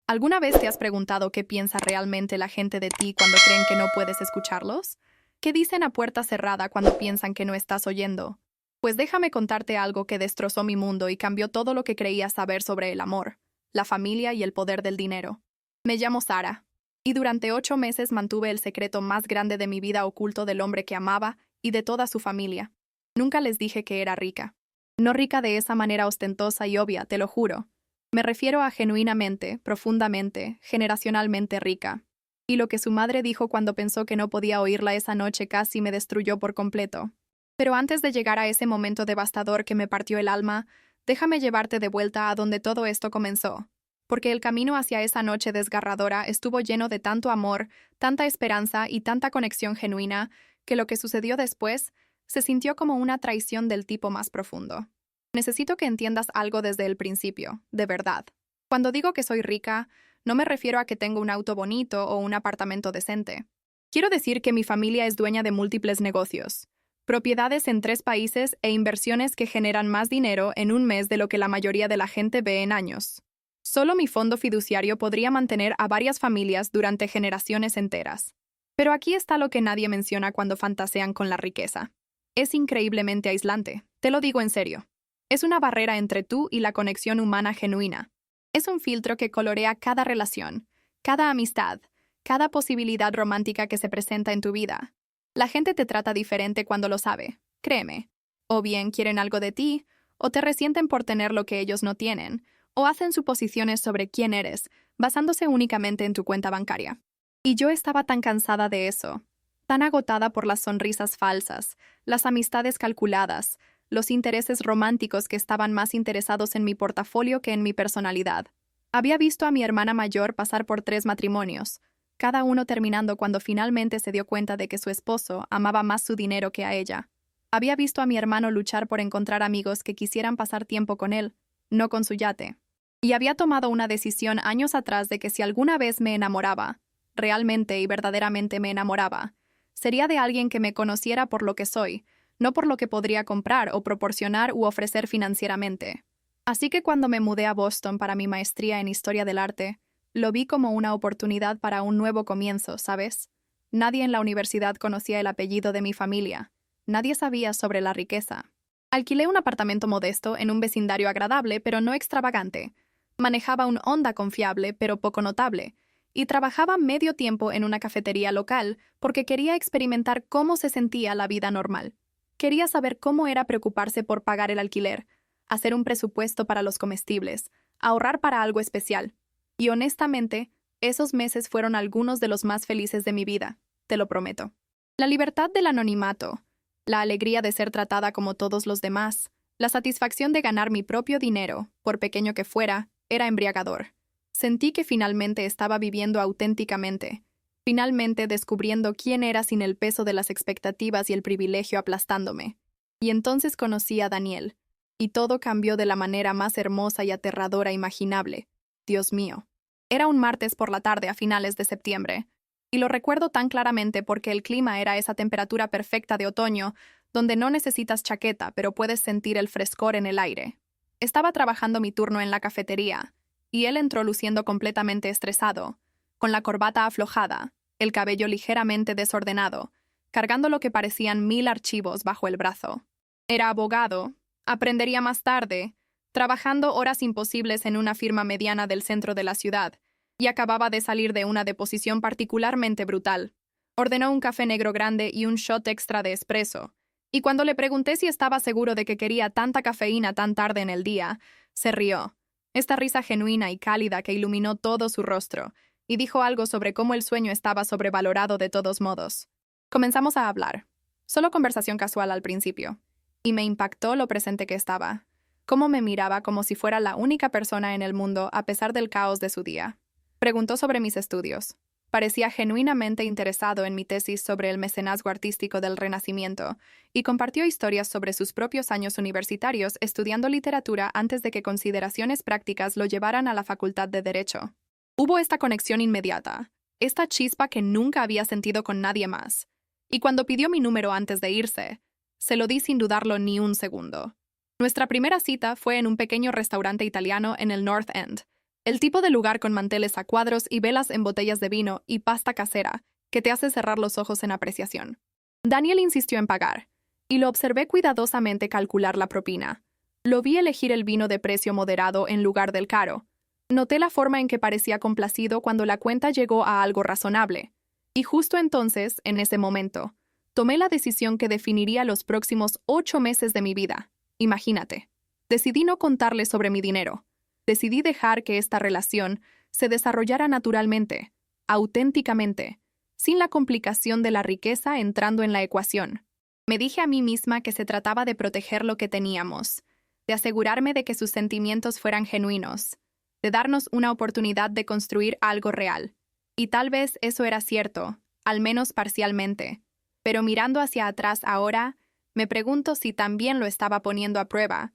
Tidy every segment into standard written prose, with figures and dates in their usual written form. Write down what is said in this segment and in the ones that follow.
¿Alguna vez te has preguntado qué piensa realmente la gente de ti cuando creen que no puedes escucharlos? ¿Qué dicen a puerta cerrada cuando piensan que no estás oyendo? Pues déjame contarte algo que destrozó mi mundo y cambió todo lo que creía saber sobre el amor, la familia y el poder del dinero. Me llamo Sara, y durante 8 meses mantuve el secreto más grande de mi vida oculto del hombre que amaba y de toda su familia. Nunca les dije que era rica. No rica de esa manera ostentosa y obvia, te lo juro. Me refiero a genuinamente, profundamente, generacionalmente rica. Y lo que su madre dijo cuando pensó que no podía oírla esa noche casi me destruyó por completo. Pero antes de llegar a ese momento devastador que me partió el alma, déjame llevarte de vuelta a donde todo esto comenzó. Porque el camino hacia esa noche desgarradora estuvo lleno de tanto amor, tanta esperanza y tanta conexión genuina, que lo que sucedió después se sintió como una traición del tipo más profundo. Necesito que entiendas algo desde el principio, de verdad. Cuando digo que soy rica, no me refiero a que tengo un auto bonito o un apartamento decente. Quiero decir que mi familia es dueña de múltiples negocios, propiedades en 3 países e inversiones que generan más dinero en un mes de lo que la mayoría de la gente ve en años. Solo mi fondo fiduciario podría mantener a varias familias durante generaciones enteras. Pero aquí está lo que nadie menciona cuando fantasean con la riqueza. Es increíblemente aislante, te lo digo en serio. Es una barrera entre tú y la conexión humana genuina. Es un filtro que colorea cada relación, cada amistad, cada posibilidad romántica que se presenta en tu vida. La gente te trata diferente cuando lo sabe, créeme. O bien quieren algo de ti, o te resienten por tener lo que ellos no tienen, o hacen suposiciones sobre quién eres, basándose únicamente en tu cuenta bancaria. Y yo estaba tan cansada de eso, tan agotada por las sonrisas falsas, las amistades calculadas, los intereses románticos que estaban más interesados en mi portafolio que en mi personalidad. Había visto a mi hermana mayor pasar por 3 matrimonios, cada uno terminando cuando finalmente se dio cuenta de que su esposo amaba más su dinero que a ella. Había visto a mi hermano luchar por encontrar amigos que quisieran pasar tiempo con él, no con su yate. Y había tomado una decisión años atrás de que si alguna vez me enamoraba, realmente y verdaderamente me enamoraba, sería de alguien que me conociera por lo que soy, no por lo que podría comprar o proporcionar u ofrecer financieramente. Así que cuando me mudé a Boston para mi maestría en Historia del Arte, lo vi como una oportunidad para un nuevo comienzo, ¿sabes? Nadie en la universidad conocía el apellido de mi familia. Nadie sabía sobre la riqueza. Alquilé un apartamento modesto en un vecindario agradable pero no extravagante. Manejaba un Honda confiable pero poco notable, y trabajaba medio tiempo en una cafetería local porque quería experimentar cómo se sentía la vida normal. Quería saber cómo era preocuparse por pagar el alquiler, hacer un presupuesto para los comestibles, ahorrar para algo especial. Y honestamente, esos meses fueron algunos de los más felices de mi vida, te lo prometo. La libertad del anonimato, la alegría de ser tratada como todos los demás, la satisfacción de ganar mi propio dinero, por pequeño que fuera, era embriagador. Sentí que finalmente estaba viviendo auténticamente, finalmente descubriendo quién era sin el peso de las expectativas y el privilegio aplastándome. Y entonces conocí a Daniel, y todo cambió de la manera más hermosa y aterradora imaginable. Dios mío. Era un martes por la tarde a finales de septiembre, y lo recuerdo tan claramente porque el clima era esa temperatura perfecta de otoño, donde no necesitas chaqueta, pero puedes sentir el frescor en el aire. Estaba trabajando mi turno en la cafetería, y él entró luciendo completamente estresado, con la corbata aflojada, el cabello ligeramente desordenado, cargando lo que parecían 1000 archivos bajo el brazo. Era abogado, aprendería más tarde, trabajando horas imposibles en una firma mediana del centro de la ciudad, y acababa de salir de una deposición particularmente brutal. Ordenó un café negro grande y un shot extra de espresso, y cuando le pregunté si estaba seguro de que quería tanta cafeína tan tarde en el día, se rió. Esta risa genuina y cálida que iluminó todo su rostro, y dijo algo sobre cómo el sueño estaba sobrevalorado de todos modos. Comenzamos a hablar. Solo conversación casual al principio. Y me impactó lo presente que estaba. Cómo me miraba como si fuera la única persona en el mundo a pesar del caos de su día. Preguntó sobre mis estudios. Parecía genuinamente interesado en mi tesis sobre el mecenazgo artístico del Renacimiento y compartió historias sobre sus propios años universitarios estudiando literatura antes de que consideraciones prácticas lo llevaran a la Facultad de Derecho. Hubo esta conexión inmediata, esta chispa que nunca había sentido con nadie más. Y cuando pidió mi número antes de irse, se lo di sin dudarlo ni un segundo. Nuestra primera cita fue en un pequeño restaurante italiano en el North End. El tipo de lugar con manteles a cuadros y velas en botellas de vino y pasta casera que te hace cerrar los ojos en apreciación. Daniel insistió en pagar, y lo observé cuidadosamente calcular la propina. Lo vi elegir el vino de precio moderado en lugar del caro. Noté la forma en que parecía complacido cuando la cuenta llegó a algo razonable. Y justo entonces, en ese momento, tomé la decisión que definiría los próximos 8 meses de mi vida. Imagínate. Decidí no contarle sobre mi dinero. Decidí dejar que esta relación se desarrollara naturalmente, auténticamente, sin la complicación de la riqueza entrando en la ecuación. Me dije a mí misma que se trataba de proteger lo que teníamos, de asegurarme de que sus sentimientos fueran genuinos, de darnos una oportunidad de construir algo real. Y tal vez eso era cierto, al menos parcialmente. Pero mirando hacia atrás ahora, me pregunto si también lo estaba poniendo a prueba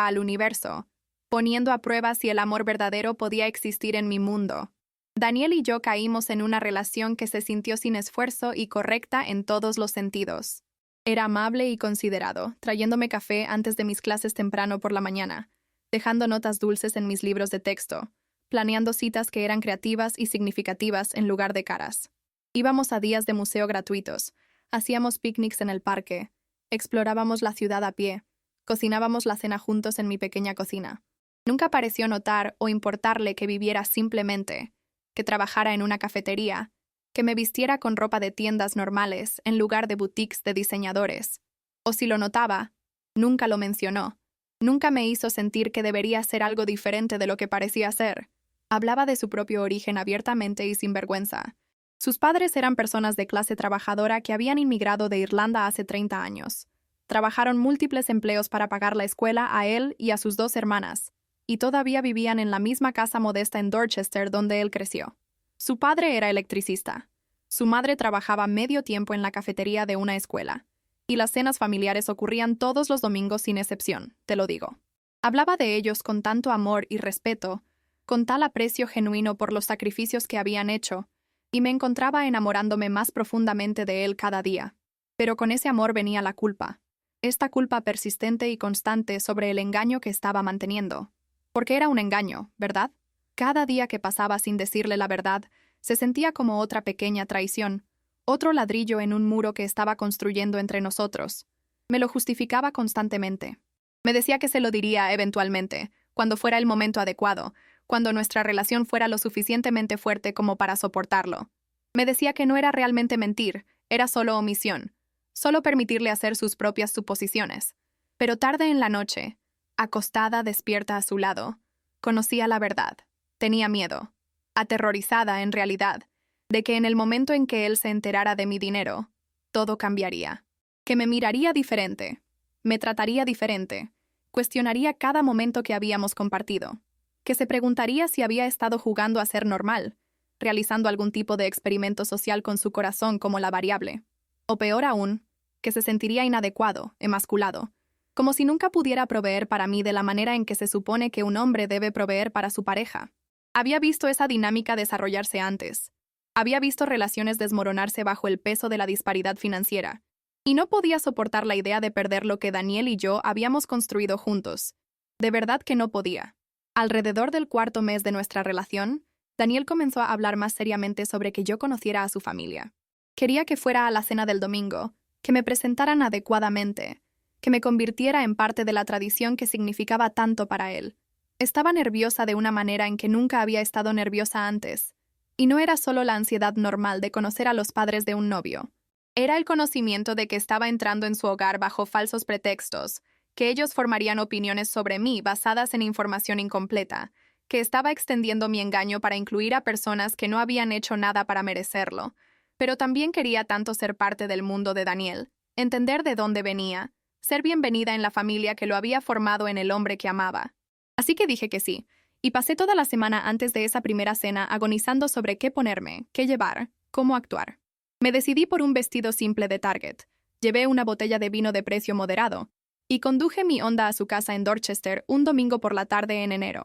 al universo, poniendo a prueba si el amor verdadero podía existir en mi mundo. Daniel y yo caímos en una relación que se sintió sin esfuerzo y correcta en todos los sentidos. Era amable y considerado, trayéndome café antes de mis clases temprano por la mañana, dejando notas dulces en mis libros de texto, planeando citas que eran creativas y significativas en lugar de caras. Íbamos a días de museo gratuitos, hacíamos picnics en el parque, explorábamos la ciudad a pie, cocinábamos la cena juntos en mi pequeña cocina. Nunca pareció notar o importarle que viviera simplemente, que trabajara en una cafetería, que me vistiera con ropa de tiendas normales en lugar de boutiques de diseñadores. O si lo notaba, nunca lo mencionó. Nunca me hizo sentir que debería ser algo diferente de lo que parecía ser. Hablaba de su propio origen abiertamente y sin vergüenza. Sus padres eran personas de clase trabajadora que habían inmigrado de Irlanda hace 30 años. Trabajaron múltiples empleos para pagar la escuela a él y a sus 2 hermanas, y todavía vivían en la misma casa modesta en Dorchester donde él creció. Su padre era electricista. Su madre trabajaba medio tiempo en la cafetería de una escuela, y las cenas familiares ocurrían todos los domingos sin excepción, te lo digo. Hablaba de ellos con tanto amor y respeto, con tal aprecio genuino por los sacrificios que habían hecho, y me encontraba enamorándome más profundamente de él cada día. Pero con ese amor venía la culpa. Esta culpa persistente y constante sobre el engaño que estaba manteniendo. Porque era un engaño, ¿verdad? Cada día que pasaba sin decirle la verdad, se sentía como otra pequeña traición, otro ladrillo en un muro que estaba construyendo entre nosotros. Me lo justificaba constantemente. Me decía que se lo diría eventualmente, cuando fuera el momento adecuado, cuando nuestra relación fuera lo suficientemente fuerte como para soportarlo. Me decía que no era realmente mentir, era solo omisión, solo permitirle hacer sus propias suposiciones. Pero tarde en la noche, acostada despierta a su lado, conocía la verdad. Tenía miedo, aterrorizada en realidad, de que en el momento en que él se enterara de mi dinero, todo cambiaría. Que me miraría diferente, me trataría diferente, cuestionaría cada momento que habíamos compartido, que se preguntaría si había estado jugando a ser normal, realizando algún tipo de experimento social con su corazón como la variable. O peor aún, que se sentiría inadecuado, emasculado, como si nunca pudiera proveer para mí de la manera en que se supone que un hombre debe proveer para su pareja. Había visto esa dinámica desarrollarse antes. Había visto relaciones desmoronarse bajo el peso de la disparidad financiera. Y no podía soportar la idea de perder lo que Daniel y yo habíamos construido juntos. De verdad que no podía. Alrededor del 4.º mes de nuestra relación, Daniel comenzó a hablar más seriamente sobre que yo conociera a su familia. Quería que fuera a la cena del domingo, que me presentaran adecuadamente, que me convirtiera en parte de la tradición que significaba tanto para él. Estaba nerviosa de una manera en que nunca había estado nerviosa antes. Y no era solo la ansiedad normal de conocer a los padres de un novio. Era el conocimiento de que estaba entrando en su hogar bajo falsos pretextos, que ellos formarían opiniones sobre mí basadas en información incompleta, que estaba extendiendo mi engaño para incluir a personas que no habían hecho nada para merecerlo. Pero también quería tanto ser parte del mundo de Daniel, entender de dónde venía, ser bienvenida en la familia que lo había formado en el hombre que amaba. Así que dije que sí, y pasé toda la semana antes de esa primera cena agonizando sobre qué ponerme, qué llevar, cómo actuar. Me decidí por un vestido simple de Target, llevé una botella de vino de precio moderado, y conduje mi Honda a su casa en Dorchester un domingo por la tarde en enero.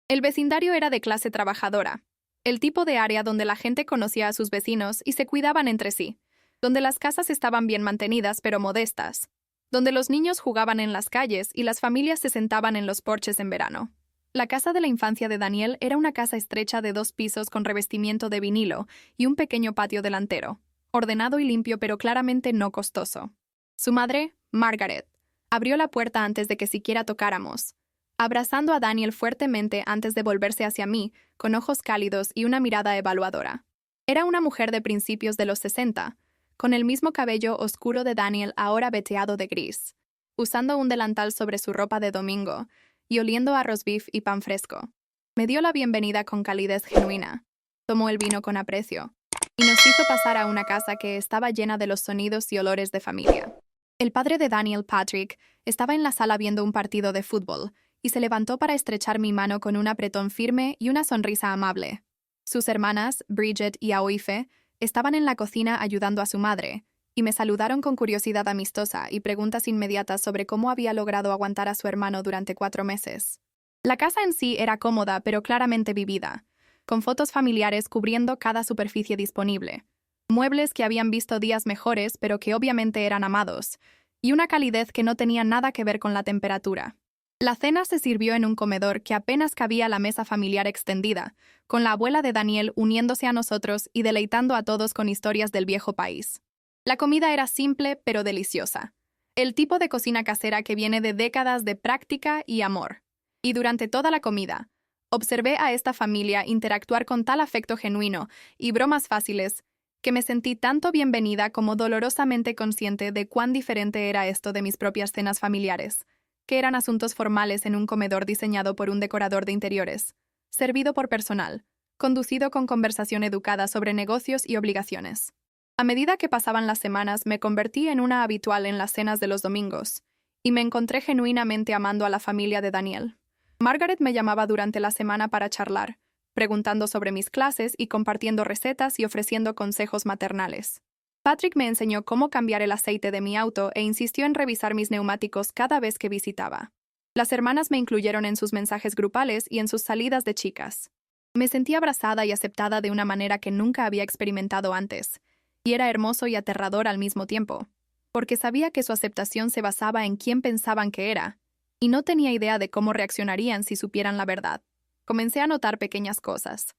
El vecindario era de clase trabajadora, el tipo de área donde la gente conocía a sus vecinos y se cuidaban entre sí, donde las casas estaban bien mantenidas pero modestas, donde los niños jugaban en las calles y las familias se sentaban en los porches en verano. La casa de la infancia de Daniel era una casa estrecha de 2 pisos con revestimiento de vinilo y un pequeño patio delantero, ordenado y limpio pero claramente no costoso. Su madre, Margaret, abrió la puerta antes de que siquiera tocáramos, abrazando a Daniel fuertemente antes de volverse hacia mí, con ojos cálidos y una mirada evaluadora. Era una mujer de principios de los 60, con el mismo cabello oscuro de Daniel ahora veteado de gris, usando un delantal sobre su ropa de domingo y oliendo a roast beef y pan fresco. Me dio la bienvenida con calidez genuina, tomó el vino con aprecio y nos hizo pasar a una casa que estaba llena de los sonidos y olores de familia. El padre de Daniel, Patrick, estaba en la sala viendo un partido de fútbol y se levantó para estrechar mi mano con un apretón firme y una sonrisa amable. Sus hermanas, Bridget y Aoife, estaban en la cocina ayudando a su madre, y me saludaron con curiosidad amistosa y preguntas inmediatas sobre cómo había logrado aguantar a su hermano durante 4 meses. La casa en sí era cómoda pero claramente vivida, con fotos familiares cubriendo cada superficie disponible, muebles que habían visto días mejores pero que obviamente eran amados, y una calidez que no tenía nada que ver con la temperatura. La cena se sirvió en un comedor que apenas cabía a la mesa familiar extendida, con la abuela de Daniel uniéndose a nosotros y deleitando a todos con historias del viejo país. La comida era simple pero deliciosa, el tipo de cocina casera que viene de décadas de práctica y amor. Y durante toda la comida, observé a esta familia interactuar con tal afecto genuino y bromas fáciles que me sentí tanto bienvenida como dolorosamente consciente de cuán diferente era esto de mis propias cenas familiares, que eran asuntos formales en un comedor diseñado por un decorador de interiores, servido por personal, conducido con conversación educada sobre negocios y obligaciones. A medida que pasaban las semanas, me convertí en una habitual en las cenas de los domingos, y me encontré genuinamente amando a la familia de Daniel. Margaret me llamaba durante la semana para charlar, preguntando sobre mis clases y compartiendo recetas y ofreciendo consejos maternales. Patrick me enseñó cómo cambiar el aceite de mi auto e insistió en revisar mis neumáticos cada vez que visitaba. Las hermanas me incluyeron en sus mensajes grupales y en sus salidas de chicas. Me sentí abrazada y aceptada de una manera que nunca había experimentado antes, y era hermoso y aterrador al mismo tiempo, porque sabía que su aceptación se basaba en quién pensaban que era, y no tenía idea de cómo reaccionarían si supieran la verdad. Comencé a notar pequeñas cosas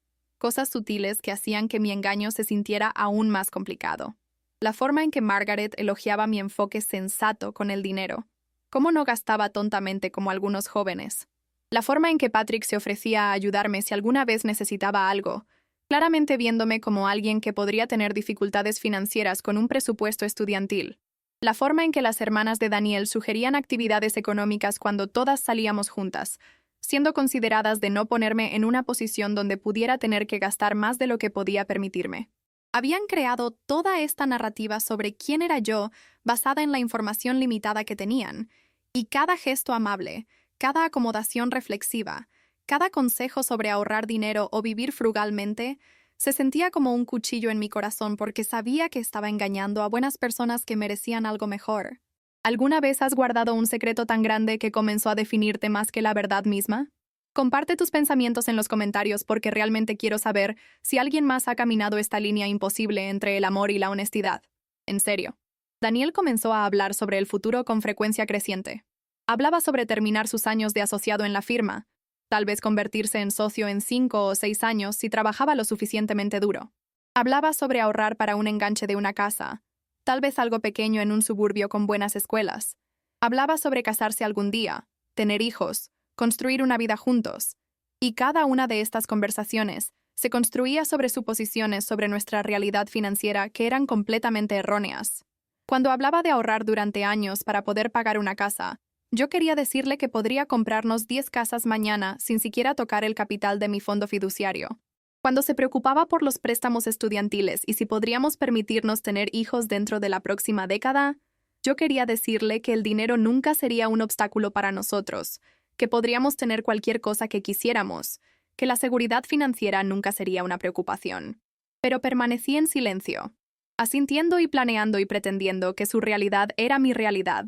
sutiles que hacían que mi engaño se sintiera aún más complicado. La forma en que Margaret elogiaba mi enfoque sensato con el dinero, cómo no gastaba tontamente como algunos jóvenes. La forma en que Patrick se ofrecía a ayudarme si alguna vez necesitaba algo, claramente viéndome como alguien que podría tener dificultades financieras con un presupuesto estudiantil. La forma en que las hermanas de Daniel sugerían actividades económicas cuando todas salíamos juntas, siendo consideradas de no ponerme en una posición donde pudiera tener que gastar más de lo que podía permitirme. Habían creado toda esta narrativa sobre quién era yo basada en la información limitada que tenían, y cada gesto amable, cada acomodación reflexiva, cada consejo sobre ahorrar dinero o vivir frugalmente, se sentía como un cuchillo en mi corazón porque sabía que estaba engañando a buenas personas que merecían algo mejor. ¿Alguna vez has guardado un secreto tan grande que comenzó a definirte más que la verdad misma? Comparte tus pensamientos en los comentarios porque realmente quiero saber si alguien más ha caminado esta línea imposible entre el amor y la honestidad. En serio. Daniel comenzó a hablar sobre el futuro con frecuencia creciente. Hablaba sobre terminar sus años de asociado en la firma, tal vez convertirse en socio en 5 o 6 años si trabajaba lo suficientemente duro. Hablaba sobre ahorrar para un enganche de una casa, tal vez algo pequeño en un suburbio con buenas escuelas. Hablaba sobre casarse algún día, tener hijos, construir una vida juntos. Y cada una de estas conversaciones se construía sobre suposiciones sobre nuestra realidad financiera que eran completamente erróneas. Cuando hablaba de ahorrar durante años para poder pagar una casa, yo quería decirle que podría comprarnos 10 casas mañana sin siquiera tocar el capital de mi fondo fiduciario. Cuando se preocupaba por los préstamos estudiantiles y si podríamos permitirnos tener hijos dentro de la próxima década, yo quería decirle que el dinero nunca sería un obstáculo para nosotros, que podríamos tener cualquier cosa que quisiéramos, que la seguridad financiera nunca sería una preocupación. Pero permanecí en silencio, asintiendo y planeando y pretendiendo que su realidad era mi realidad,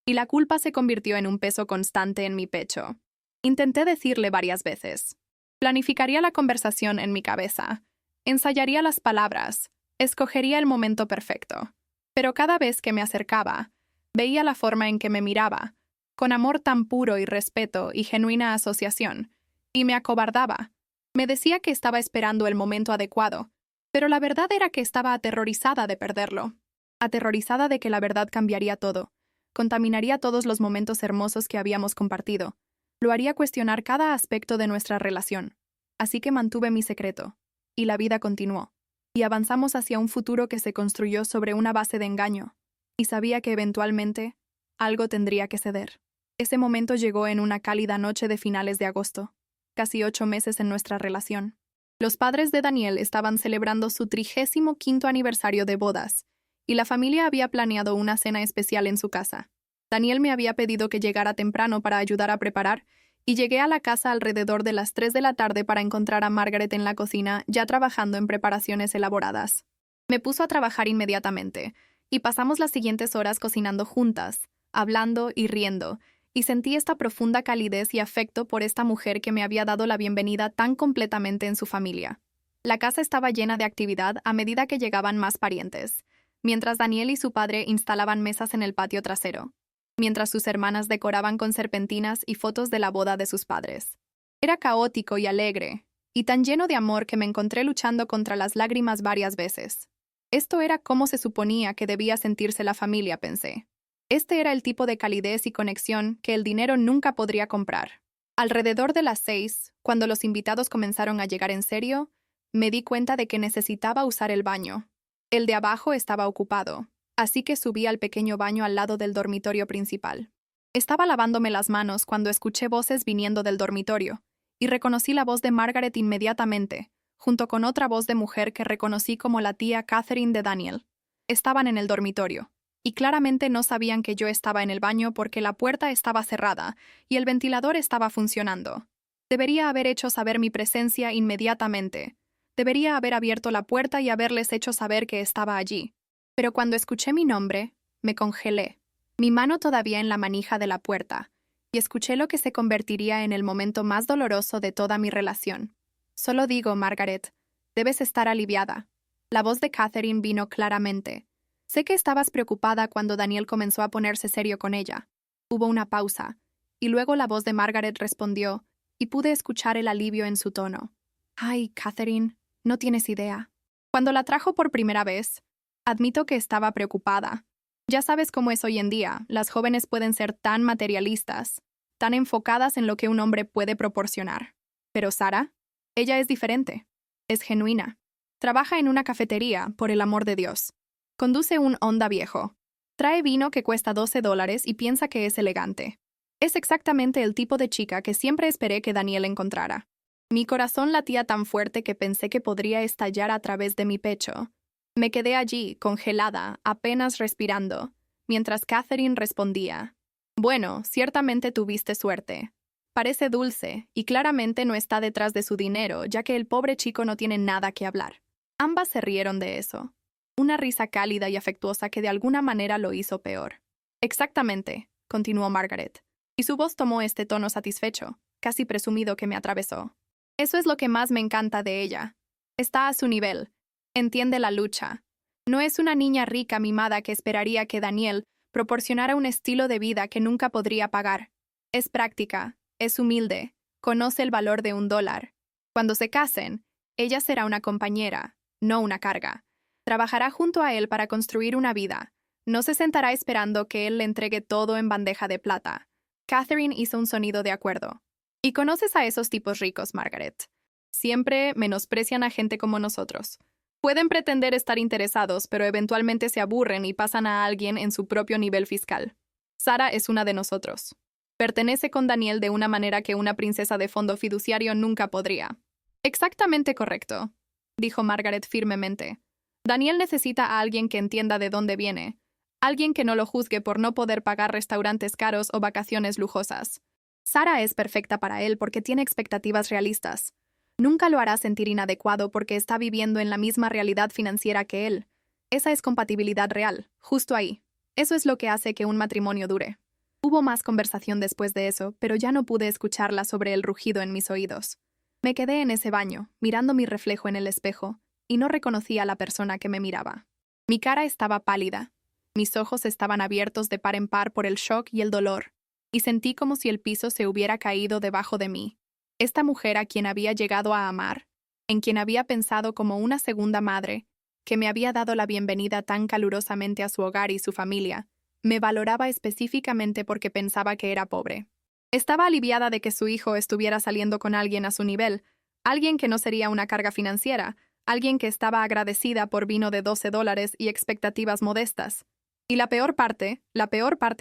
y la culpa se convirtió en un peso constante en mi pecho. Intenté decirle varias veces. Planificaría la conversación en mi cabeza, ensayaría las palabras, escogería el momento perfecto. Pero cada vez que me acercaba, veía la forma en que me miraba, con amor tan puro y respeto y genuina asociación, y me acobardaba. Me decía que estaba esperando el momento adecuado, pero la verdad era que estaba aterrorizada de perderlo. Aterrorizada de que la verdad cambiaría todo, contaminaría todos los momentos hermosos que habíamos compartido, lo haría cuestionar cada aspecto de nuestra relación. Así que mantuve mi secreto, y la vida continuó, y avanzamos hacia un futuro que se construyó sobre una base de engaño, y sabía que eventualmente algo tendría que ceder. Ese momento llegó en una cálida noche de finales de agosto, casi 8 meses en nuestra relación. Los padres de Daniel estaban celebrando su 35º aniversario de bodas, y la familia había planeado una cena especial en su casa. Daniel me había pedido que llegara temprano para ayudar a preparar, y llegué a la casa alrededor de las 3 de la tarde para encontrar a Margaret en la cocina, ya trabajando en preparaciones elaboradas. Me puso a trabajar inmediatamente, y pasamos las siguientes horas cocinando juntas, hablando y riendo, y sentí esta profunda calidez y afecto por esta mujer que me había dado la bienvenida tan completamente en su familia. La casa estaba llena de actividad a medida que llegaban más parientes, mientras Daniel y su padre instalaban mesas en el patio trasero, mientras sus hermanas decoraban con serpentinas y fotos de la boda de sus padres. Era caótico y alegre, y tan lleno de amor que me encontré luchando contra las lágrimas varias veces. Esto era como se suponía que debía sentirse la familia, pensé. Este era el tipo de calidez y conexión que el dinero nunca podría comprar. Alrededor de las 6, cuando los invitados comenzaron a llegar en serio, me di cuenta de que necesitaba usar el baño. El de abajo estaba ocupado, así que subí al pequeño baño al lado del dormitorio principal. Estaba lavándome las manos cuando escuché voces viniendo del dormitorio, y reconocí la voz de Margaret inmediatamente, junto con otra voz de mujer que reconocí como la tía Catherine de Daniel. Estaban en el dormitorio, y claramente no sabían que yo estaba en el baño porque la puerta estaba cerrada y el ventilador estaba funcionando. Debería haber hecho saber mi presencia inmediatamente. Debería haber abierto la puerta y haberles hecho saber que estaba allí. Pero cuando escuché mi nombre, me congelé, mi mano todavía en la manija de la puerta, y escuché lo que se convertiría en el momento más doloroso de toda mi relación. Solo digo, Margaret, debes estar aliviada. La voz de Catherine vino claramente. Sé que estabas preocupada cuando Daniel comenzó a ponerse serio con ella. Hubo una pausa, y luego la voz de Margaret respondió, y pude escuchar el alivio en su tono. Ay, Catherine, no tienes idea. Cuando la trajo por primera vez, admito que estaba preocupada. Ya sabes cómo es hoy en día, las jóvenes pueden ser tan materialistas, tan enfocadas en lo que un hombre puede proporcionar. Pero Sara, ella es diferente. Es genuina. Trabaja en una cafetería, por el amor de Dios. Conduce un Honda viejo. Trae vino que cuesta $12 y piensa que es elegante. Es exactamente el tipo de chica que siempre esperé que Daniel encontrara. Mi corazón latía tan fuerte que pensé que podría estallar a través de mi pecho. Me quedé allí, congelada, apenas respirando, mientras Catherine respondía. Bueno, ciertamente tuviste suerte. Parece dulce, y claramente no está detrás de su dinero, ya que el pobre chico no tiene nada que hablar. Ambas se rieron de eso. Una risa cálida y afectuosa que de alguna manera lo hizo peor. Exactamente, continuó Margaret, y su voz tomó este tono satisfecho, casi presumido que me atravesó. Eso es lo que más me encanta de ella. Está a su nivel. Entiende la lucha. No es una niña rica mimada que esperaría que Daniel proporcionara un estilo de vida que nunca podría pagar. Es práctica, es humilde, conoce el valor de $1. Cuando se casen, ella será una compañera, no una carga. Trabajará junto a él para construir una vida. No se sentará esperando que él le entregue todo en bandeja de plata. Catherine hizo un sonido de acuerdo. ¿Y conoces a esos tipos ricos, Margaret? Siempre menosprecian a gente como nosotros. Pueden pretender estar interesados, pero eventualmente se aburren y pasan a alguien en su propio nivel fiscal. Sara es una de nosotros. Pertenece con Daniel de una manera que una princesa de fondo fiduciario nunca podría. Exactamente correcto, dijo Margaret firmemente. Daniel necesita a alguien que entienda de dónde viene, alguien que no lo juzgue por no poder pagar restaurantes caros o vacaciones lujosas. Sara es perfecta para él porque tiene expectativas realistas. Nunca lo hará sentir inadecuado porque está viviendo en la misma realidad financiera que él. Esa es compatibilidad real, justo ahí. Eso es lo que hace que un matrimonio dure. Hubo más conversación después de eso, pero ya no pude escucharla sobre el rugido en mis oídos. Me quedé en ese baño, mirando mi reflejo en el espejo, y no reconocí a la persona que me miraba. Mi cara estaba pálida. Mis ojos estaban abiertos de par en par por el shock y el dolor, y sentí como si el piso se hubiera caído debajo de mí. Esta mujer a quien había llegado a amar, en quien había pensado como una segunda madre, que me había dado la bienvenida tan calurosamente a su hogar y su familia, me valoraba específicamente porque pensaba que era pobre. Estaba aliviada de que su hijo estuviera saliendo con alguien a su nivel, alguien que no sería una carga financiera, alguien que estaba agradecida por vino de $12 y expectativas modestas. Y la peor parte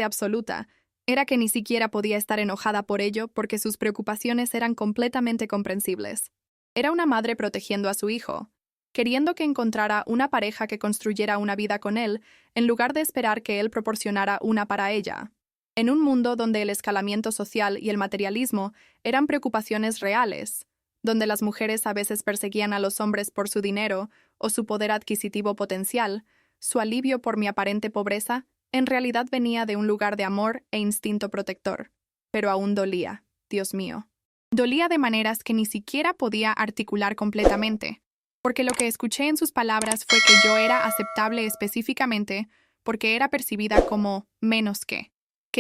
absoluta, era que ni siquiera podía estar enojada por ello porque sus preocupaciones eran completamente comprensibles. Era una madre protegiendo a su hijo, queriendo que encontrara una pareja que construyera una vida con él, en lugar de esperar que él proporcionara una para ella. En un mundo donde el escalamiento social y el materialismo eran preocupaciones reales, donde las mujeres a veces perseguían a los hombres por su dinero o su poder adquisitivo potencial, su alivio por mi aparente pobreza en realidad venía de un lugar de amor e instinto protector. Pero aún dolía, Dios mío. Dolía de maneras que ni siquiera podía articular completamente, porque lo que escuché en sus palabras fue que yo era aceptable específicamente porque era percibida como menos que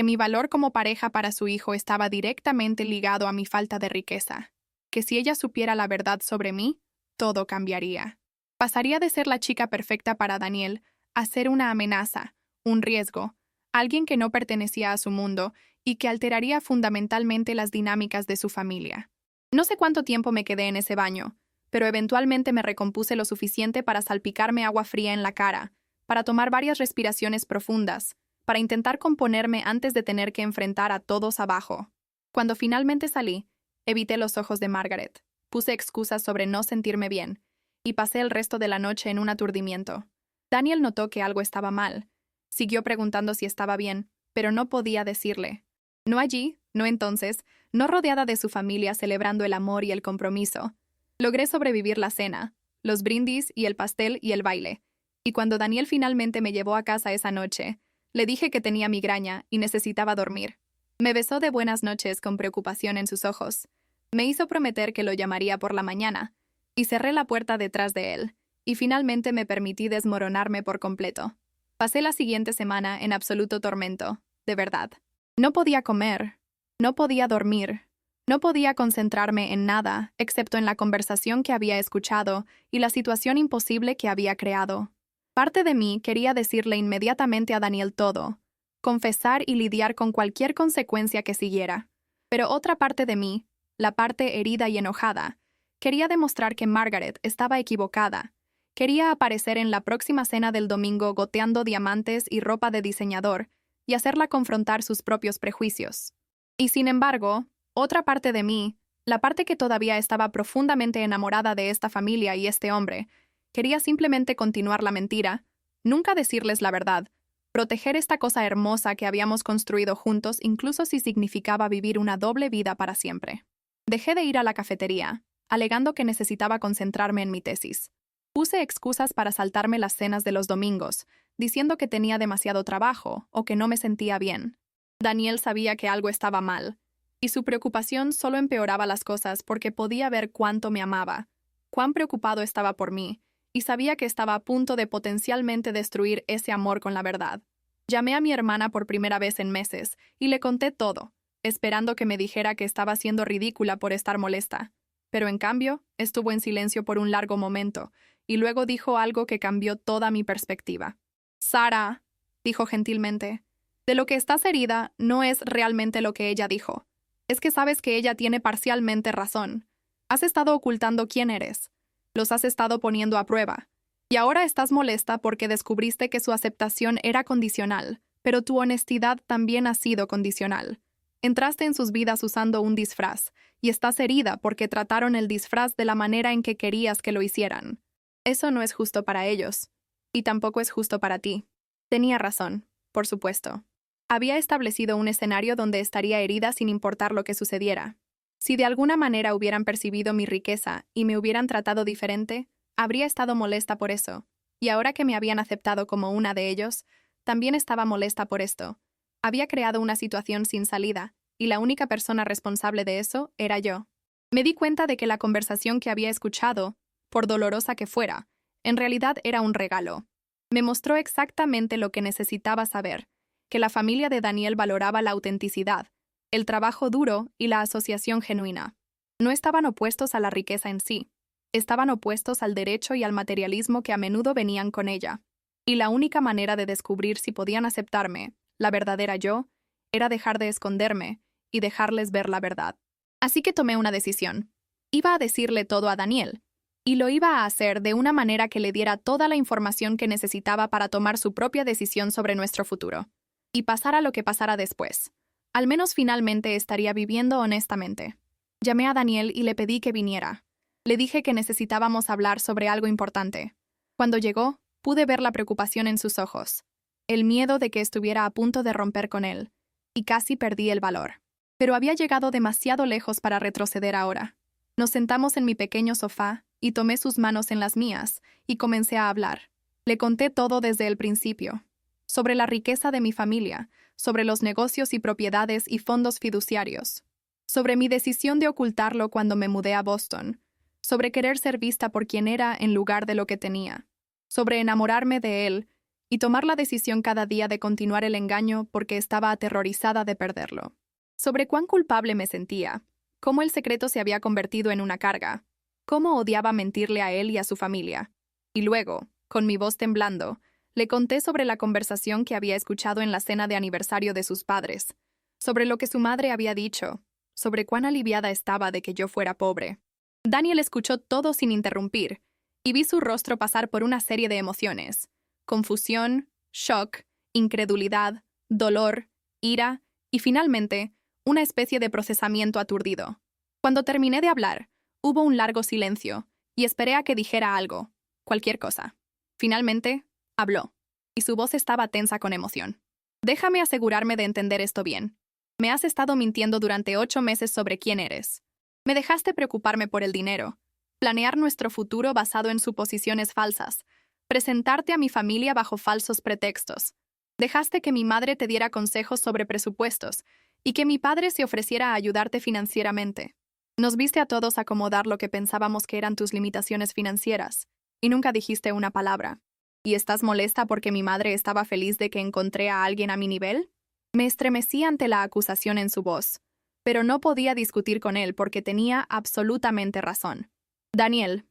mi valor como pareja para su hijo estaba directamente ligado a mi falta de riqueza, que si ella supiera la verdad sobre mí, todo cambiaría. Pasaría de ser la chica perfecta para Daniel a ser una amenaza, un riesgo, alguien que no pertenecía a su mundo y que alteraría fundamentalmente las dinámicas de su familia. No sé cuánto tiempo me quedé en ese baño, pero eventualmente me recompuse lo suficiente para salpicarme agua fría en la cara, para tomar varias respiraciones profundas, para intentar componerme antes de tener que enfrentar a todos abajo. Cuando finalmente salí, evité los ojos de Margaret, puse excusas sobre no sentirme bien, y pasé el resto de la noche en un aturdimiento. Daniel notó que algo estaba mal. Siguió preguntando si estaba bien, pero no podía decirle. No allí, no entonces, no rodeada de su familia celebrando el amor y el compromiso. Logré sobrevivir la cena, los brindis y el pastel y el baile. Y cuando Daniel finalmente me llevó a casa esa noche, le dije que tenía migraña y necesitaba dormir. Me besó de buenas noches con preocupación en sus ojos. Me hizo prometer que lo llamaría por la mañana, y cerré la puerta detrás de él, y finalmente me permití desmoronarme por completo. Pasé la siguiente semana en absoluto tormento, de verdad. No podía comer, no podía dormir, no podía concentrarme en nada, excepto en la conversación que había escuchado y la situación imposible que había creado. Parte de mí quería decirle inmediatamente a Daniel todo, confesar y lidiar con cualquier consecuencia que siguiera. Pero otra parte de mí, la parte herida y enojada, quería demostrar que Margaret estaba equivocada. Quería aparecer en la próxima cena del domingo goteando diamantes y ropa de diseñador y hacerla confrontar sus propios prejuicios. Y sin embargo, otra parte de mí, la parte que todavía estaba profundamente enamorada de esta familia y este hombre, quería simplemente continuar la mentira, nunca decirles la verdad, proteger esta cosa hermosa que habíamos construido juntos incluso si significaba vivir una doble vida para siempre. Dejé de ir a la cafetería, alegando que necesitaba concentrarme en mi tesis. Puse excusas para saltarme las cenas de los domingos, diciendo que tenía demasiado trabajo o que no me sentía bien. Daniel sabía que algo estaba mal, y su preocupación solo empeoraba las cosas porque podía ver cuánto me amaba, cuán preocupado estaba por mí, y sabía que estaba a punto de potencialmente destruir ese amor con la verdad. Llamé a mi hermana por primera vez en meses y le conté todo, esperando que me dijera que estaba siendo ridícula por estar molesta. Pero en cambio, estuvo en silencio por un largo momento, y luego dijo algo que cambió toda mi perspectiva. «Sara», dijo gentilmente, «de lo que estás herida no es realmente lo que ella dijo. Es que sabes que ella tiene parcialmente razón. Has estado ocultando quién eres. Los has estado poniendo a prueba. Y ahora estás molesta porque descubriste que su aceptación era condicional, pero tu honestidad también ha sido condicional. Entraste en sus vidas usando un disfraz, y estás herida porque trataron el disfraz de la manera en que querías que lo hicieran. Eso no es justo para ellos, y tampoco es justo para ti». Tenía razón, por supuesto. Había establecido un escenario donde estaría herida sin importar lo que sucediera. Si de alguna manera hubieran percibido mi riqueza y me hubieran tratado diferente, habría estado molesta por eso, y ahora que me habían aceptado como una de ellos, también estaba molesta por esto. Había creado una situación sin salida, y la única persona responsable de eso era yo. Me di cuenta de que la conversación que había escuchado, por dolorosa que fuera, en realidad era un regalo. Me mostró exactamente lo que necesitaba saber, que la familia de Daniel valoraba la autenticidad, el trabajo duro y la asociación genuina. No estaban opuestos a la riqueza en sí. Estaban opuestos al derecho y al materialismo que a menudo venían con ella. Y la única manera de descubrir si podían aceptarme, la verdadera yo, era dejar de esconderme y dejarles ver la verdad. Así que tomé una decisión. Iba a decirle todo a Daniel, y lo iba a hacer de una manera que le diera toda la información que necesitaba para tomar su propia decisión sobre nuestro futuro. Y pasara lo que pasara después. Al menos finalmente estaría viviendo honestamente. Llamé a Daniel y le pedí que viniera. Le dije que necesitábamos hablar sobre algo importante. Cuando llegó, pude ver la preocupación en sus ojos, el miedo de que estuviera a punto de romper con él, y casi perdí el valor. Pero había llegado demasiado lejos para retroceder ahora. Nos sentamos en mi pequeño sofá y tomé sus manos en las mías y comencé a hablar. Le conté todo desde el principio. Sobre la riqueza de mi familia, sobre los negocios y propiedades y fondos fiduciarios, sobre mi decisión de ocultarlo cuando me mudé a Boston, sobre querer ser vista por quien era en lugar de lo que tenía, sobre enamorarme de él y tomar la decisión cada día de continuar el engaño porque estaba aterrorizada de perderlo, sobre cuán culpable me sentía, cómo el secreto se había convertido en una carga, cómo odiaba mentirle a él y a su familia. Y luego, con mi voz temblando, le conté sobre la conversación que había escuchado en la cena de aniversario de sus padres, sobre lo que su madre había dicho, sobre cuán aliviada estaba de que yo fuera pobre. Daniel escuchó todo sin interrumpir, y vi su rostro pasar por una serie de emociones: confusión, shock, incredulidad, dolor, ira y finalmente, una especie de procesamiento aturdido. Cuando terminé de hablar, hubo un largo silencio, y esperé a que dijera algo, cualquier cosa. Finalmente, habló, y su voz estaba tensa con emoción. Déjame asegurarme de entender esto bien. Me has estado mintiendo durante 8 meses sobre quién eres. Me dejaste preocuparme por el dinero, planear nuestro futuro basado en suposiciones falsas, presentarte a mi familia bajo falsos pretextos. Dejaste que mi madre te diera consejos sobre presupuestos y que mi padre se ofreciera a ayudarte financieramente. Nos viste a todos acomodar lo que pensábamos que eran tus limitaciones financieras, y nunca dijiste una palabra. ¿Y estás molesta porque mi madre estaba feliz de que encontré a alguien a mi nivel? Me estremecí ante la acusación en su voz, pero no podía discutir con él porque tenía absolutamente razón. Daniel,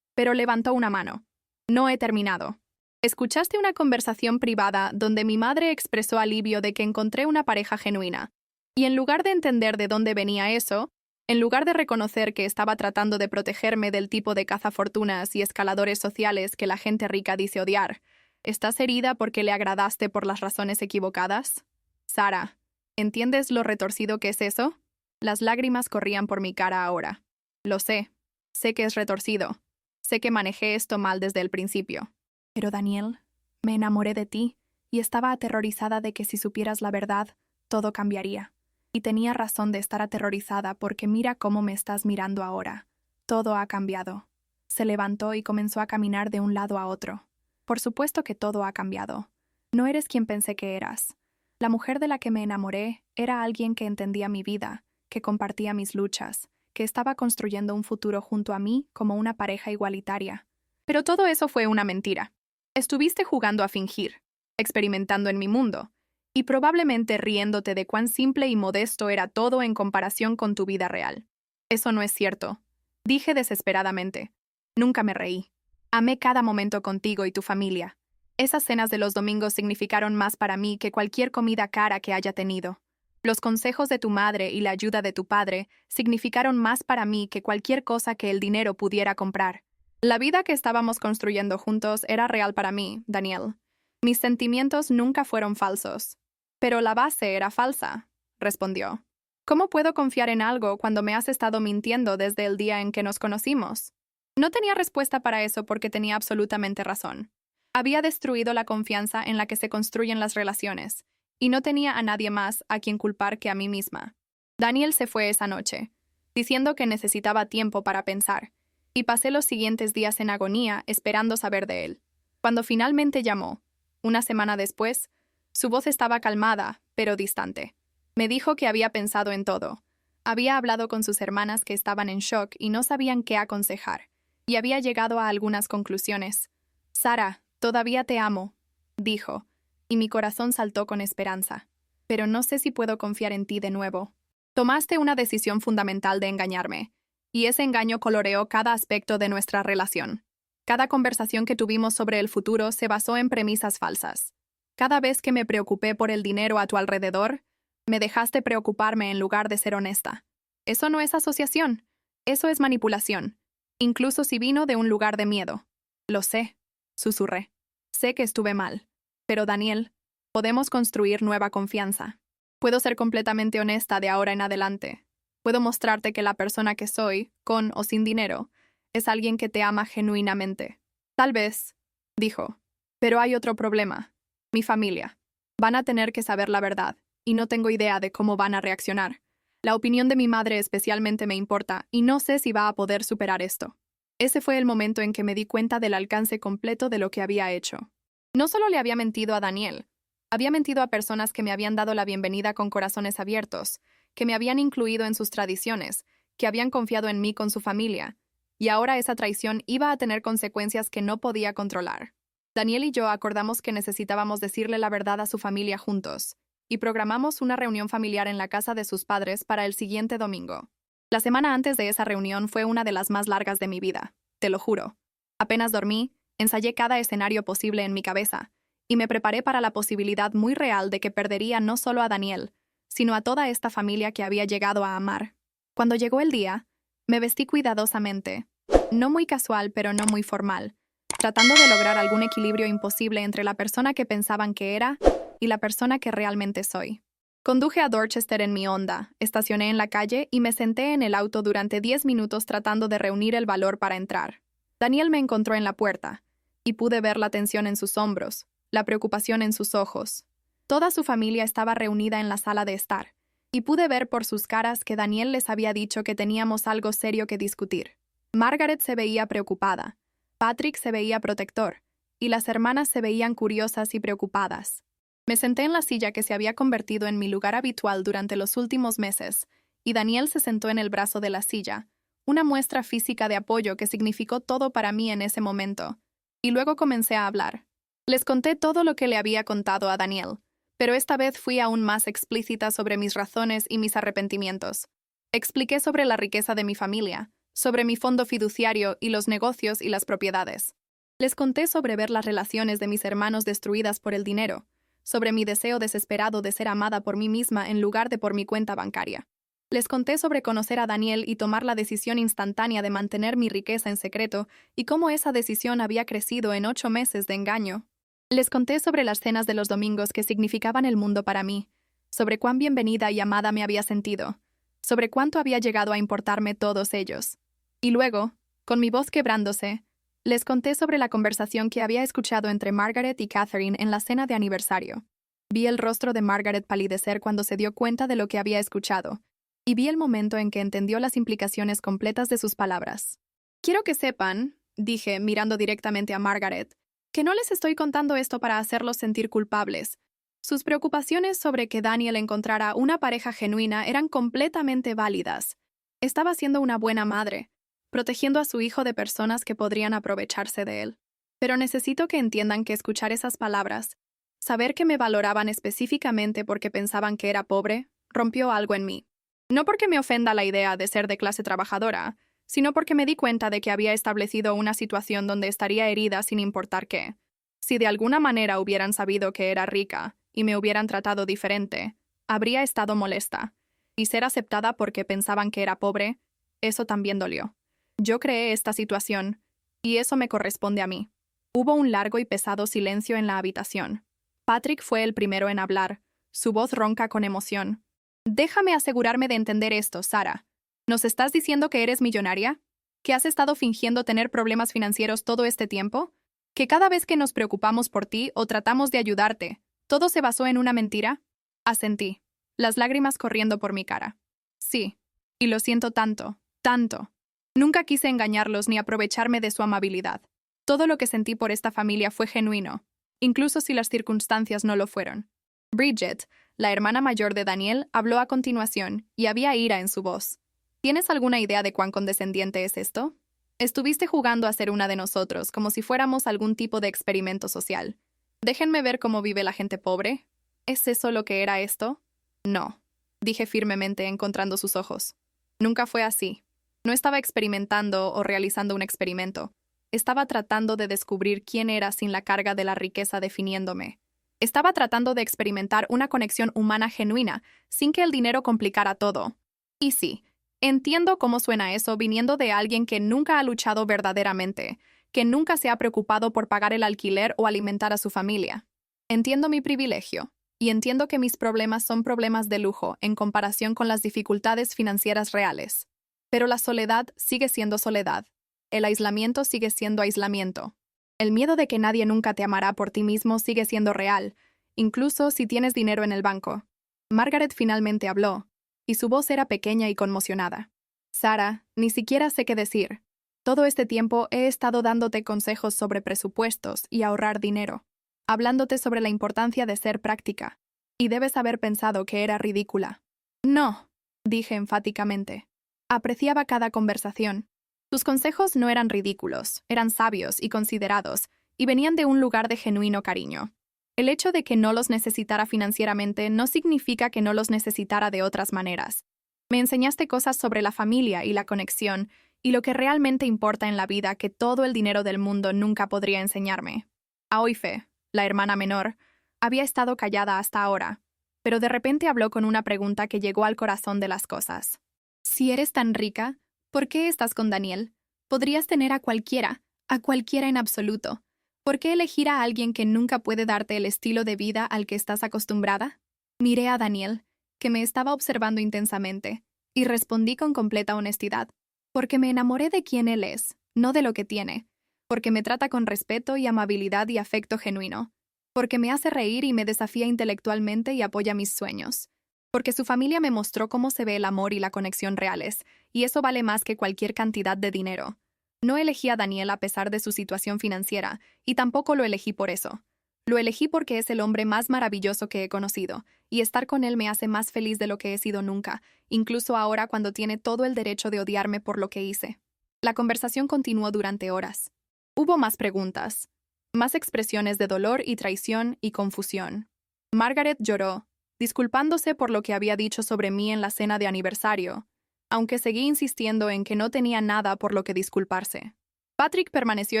pero levantó una mano. No he terminado. Escuchaste una conversación privada donde mi madre expresó alivio de que encontré una pareja genuina, y en lugar de entender de dónde venía eso, en lugar de reconocer que estaba tratando de protegerme del tipo de cazafortunas y escaladores sociales que la gente rica dice odiar, ¿estás herida porque le agradaste por las razones equivocadas? Sara, ¿entiendes lo retorcido que es eso? Las lágrimas corrían por mi cara ahora. Lo sé. Sé que es retorcido. Sé que manejé esto mal desde el principio. Pero Daniel, me enamoré de ti y estaba aterrorizada de que si supieras la verdad, todo cambiaría. Y tenía razón de estar aterrorizada porque mira cómo me estás mirando ahora. Todo ha cambiado. Se levantó y comenzó a caminar de un lado a otro. Por supuesto que todo ha cambiado. No eres quien pensé que eras. La mujer de la que me enamoré era alguien que entendía mi vida, que compartía mis luchas, que estaba construyendo un futuro junto a mí como una pareja igualitaria. Pero todo eso fue una mentira. Estuviste jugando a fingir, experimentando en mi mundo, y probablemente riéndote de cuán simple y modesto era todo en comparación con tu vida real. Eso no es cierto, dije desesperadamente. Nunca me reí. Amé cada momento contigo y tu familia. Esas cenas de los domingos significaron más para mí que cualquier comida cara que haya tenido. Los consejos de tu madre y la ayuda de tu padre significaron más para mí que cualquier cosa que el dinero pudiera comprar. La vida que estábamos construyendo juntos era real para mí, Daniel. Mis sentimientos nunca fueron falsos. Pero la base era falsa, respondió. ¿Cómo puedo confiar en algo cuando me has estado mintiendo desde el día en que nos conocimos? No tenía respuesta para eso porque tenía absolutamente razón. Había destruido la confianza en la que se construyen las relaciones, y no tenía a nadie más a quien culpar que a mí misma. Daniel se fue esa noche, diciendo que necesitaba tiempo para pensar, y pasé los siguientes días en agonía esperando saber de él. Cuando finalmente llamó, una semana después, su voz estaba calmada, pero distante. Me dijo que había pensado en todo. Había hablado con sus hermanas que estaban en shock y no sabían qué aconsejar, y había llegado a algunas conclusiones. Sara, todavía te amo, dijo, y mi corazón saltó con esperanza. Pero no sé si puedo confiar en ti de nuevo. Tomaste una decisión fundamental de engañarme, y ese engaño coloreó cada aspecto de nuestra relación. Cada conversación que tuvimos sobre el futuro se basó en premisas falsas. Cada vez que me preocupé por el dinero a tu alrededor, me dejaste preocuparme en lugar de ser honesta. Eso no es asociación, eso es manipulación, incluso si vino de un lugar de miedo. Lo sé, susurré. Sé que estuve mal. Pero Daniel, podemos construir nueva confianza. Puedo ser completamente honesta de ahora en adelante. Puedo mostrarte que la persona que soy, con o sin dinero, es alguien que te ama genuinamente. Tal vez, dijo. Pero hay otro problema. Mi familia. Van a tener que saber la verdad, y no tengo idea de cómo van a reaccionar. La opinión de mi madre especialmente me importa, y no sé si va a poder superar esto. Ese fue el momento en que me di cuenta del alcance completo de lo que había hecho. No solo le había mentido a Daniel, había mentido a personas que me habían dado la bienvenida con corazones abiertos, que me habían incluido en sus tradiciones, que habían confiado en mí con su familia, y ahora esa traición iba a tener consecuencias que no podía controlar. Daniel y yo acordamos que necesitábamos decirle la verdad a su familia juntos, y programamos una reunión familiar en la casa de sus padres para el siguiente domingo. La semana antes de esa reunión fue una de las más largas de mi vida, te lo juro. Apenas dormí, ensayé cada escenario posible en mi cabeza, y me preparé para la posibilidad muy real de que perdería no solo a Daniel, sino a toda esta familia que había llegado a amar. Cuando llegó el día, me vestí cuidadosamente, no muy casual pero no muy formal, tratando de lograr algún equilibrio imposible entre la persona que pensaban que era y la persona que realmente soy. Conduje a Dorchester en mi Honda, estacioné en la calle y me senté en el auto durante 10 minutos tratando de reunir el valor para entrar. Daniel me encontró en la puerta, y pude ver la tensión en sus hombros, la preocupación en sus ojos. Toda su familia estaba reunida en la sala de estar, y pude ver por sus caras que Daniel les había dicho que teníamos algo serio que discutir. Margaret se veía preocupada, Patrick se veía protector, y las hermanas se veían curiosas y preocupadas. Me senté en la silla que se había convertido en mi lugar habitual durante los últimos meses, y Daniel se sentó en el brazo de la silla, una muestra física de apoyo que significó todo para mí en ese momento. Y luego comencé a hablar. Les conté todo lo que le había contado a Daniel, pero esta vez fui aún más explícita sobre mis razones y mis arrepentimientos. Expliqué sobre la riqueza de mi familia, sobre mi fondo fiduciario y los negocios y las propiedades. Les conté sobre ver las relaciones de mis hermanos destruidas por el dinero, sobre mi deseo desesperado de ser amada por mí misma en lugar de por mi cuenta bancaria. Les conté sobre conocer a Daniel y tomar la decisión instantánea de mantener mi riqueza en secreto y cómo esa decisión había crecido en 8 meses de engaño. Les conté sobre las cenas de los domingos que significaban el mundo para mí, sobre cuán bienvenida y amada me había sentido, sobre cuánto había llegado a importarme todos ellos. Y luego, con mi voz quebrándose, les conté sobre la conversación que había escuchado entre Margaret y Catherine en la cena de aniversario. Vi el rostro de Margaret palidecer cuando se dio cuenta de lo que había escuchado, y vi el momento en que entendió las implicaciones completas de sus palabras. Quiero que sepan, dije, mirando directamente a Margaret, que no les estoy contando esto para hacerlos sentir culpables. Sus preocupaciones sobre que Daniel encontrara una pareja genuina eran completamente válidas. Estaba siendo una buena madre, protegiendo a su hijo de personas que podrían aprovecharse de él. Pero necesito que entiendan que escuchar esas palabras, saber que me valoraban específicamente porque pensaban que era pobre, rompió algo en mí. No porque me ofenda la idea de ser de clase trabajadora, sino porque me di cuenta de que había establecido una situación donde estaría herida sin importar qué. Si de alguna manera hubieran sabido que era rica y me hubieran tratado diferente, habría estado molesta. Y ser aceptada porque pensaban que era pobre, eso también dolió. Yo creé esta situación, y eso me corresponde a mí. Hubo un largo y pesado silencio en la habitación. Patrick fue el primero en hablar, su voz ronca con emoción. Déjame asegurarme de entender esto, Sara. ¿Nos estás diciendo que eres millonaria? ¿Que has estado fingiendo tener problemas financieros todo este tiempo? ¿Que cada vez que nos preocupamos por ti o tratamos de ayudarte, todo se basó en una mentira? Asentí, las lágrimas corriendo por mi cara. Sí, y lo siento tanto, tanto. Nunca quise engañarlos ni aprovecharme de su amabilidad. Todo lo que sentí por esta familia fue genuino, incluso si las circunstancias no lo fueron. Bridget, la hermana mayor de Daniel, habló a continuación, y había ira en su voz. ¿Tienes alguna idea de cuán condescendiente es esto? Estuviste jugando a ser una de nosotros, como si fuéramos algún tipo de experimento social. Déjenme ver cómo vive la gente pobre. ¿Es eso lo que era esto? No. dije firmemente, encontrando sus ojos. Nunca fue así. No estaba experimentando o realizando un experimento. Estaba tratando de descubrir quién era sin la carga de la riqueza definiéndome. Estaba tratando de experimentar una conexión humana genuina, sin que el dinero complicara todo. Y sí, entiendo cómo suena eso viniendo de alguien que nunca ha luchado verdaderamente, que nunca se ha preocupado por pagar el alquiler o alimentar a su familia. Entiendo mi privilegio, y entiendo que mis problemas son problemas de lujo en comparación con las dificultades financieras reales. Pero la soledad sigue siendo soledad. El aislamiento sigue siendo aislamiento. El miedo de que nadie nunca te amará por ti mismo sigue siendo real, incluso si tienes dinero en el banco. Margaret finalmente habló, y su voz era pequeña y conmocionada. Sara, ni siquiera sé qué decir. Todo este tiempo he estado dándote consejos sobre presupuestos y ahorrar dinero, hablándote sobre la importancia de ser práctica, y debes haber pensado que era ridícula. No, dije enfáticamente. Apreciaba cada conversación. Tus consejos no eran ridículos, eran sabios y considerados, y venían de un lugar de genuino cariño. El hecho de que no los necesitara financieramente no significa que no los necesitara de otras maneras. Me enseñaste cosas sobre la familia y la conexión, y lo que realmente importa en la vida que todo el dinero del mundo nunca podría enseñarme. Aoife, la hermana menor, había estado callada hasta ahora, pero de repente habló con una pregunta que llegó al corazón de las cosas. Si eres tan rica, ¿por qué estás con Daniel? Podrías tener a cualquiera en absoluto. ¿Por qué elegir a alguien que nunca puede darte el estilo de vida al que estás acostumbrada? Miré a Daniel, que me estaba observando intensamente, y respondí con completa honestidad. Porque me enamoré de quien él es, no de lo que tiene. Porque me trata con respeto y amabilidad y afecto genuino. Porque me hace reír y me desafía intelectualmente y apoya mis sueños. Porque su familia me mostró cómo se ve el amor y la conexión reales, y eso vale más que cualquier cantidad de dinero. No elegí a Daniel a pesar de su situación financiera, y tampoco lo elegí por eso. Lo elegí porque es el hombre más maravilloso que he conocido, y estar con él me hace más feliz de lo que he sido nunca, incluso ahora cuando tiene todo el derecho de odiarme por lo que hice. La conversación continuó durante horas. Hubo más preguntas, más expresiones de dolor y traición y confusión. Margaret lloró, disculpándose por lo que había dicho sobre mí en la cena de aniversario, aunque seguí insistiendo en que no tenía nada por lo que disculparse. Patrick permaneció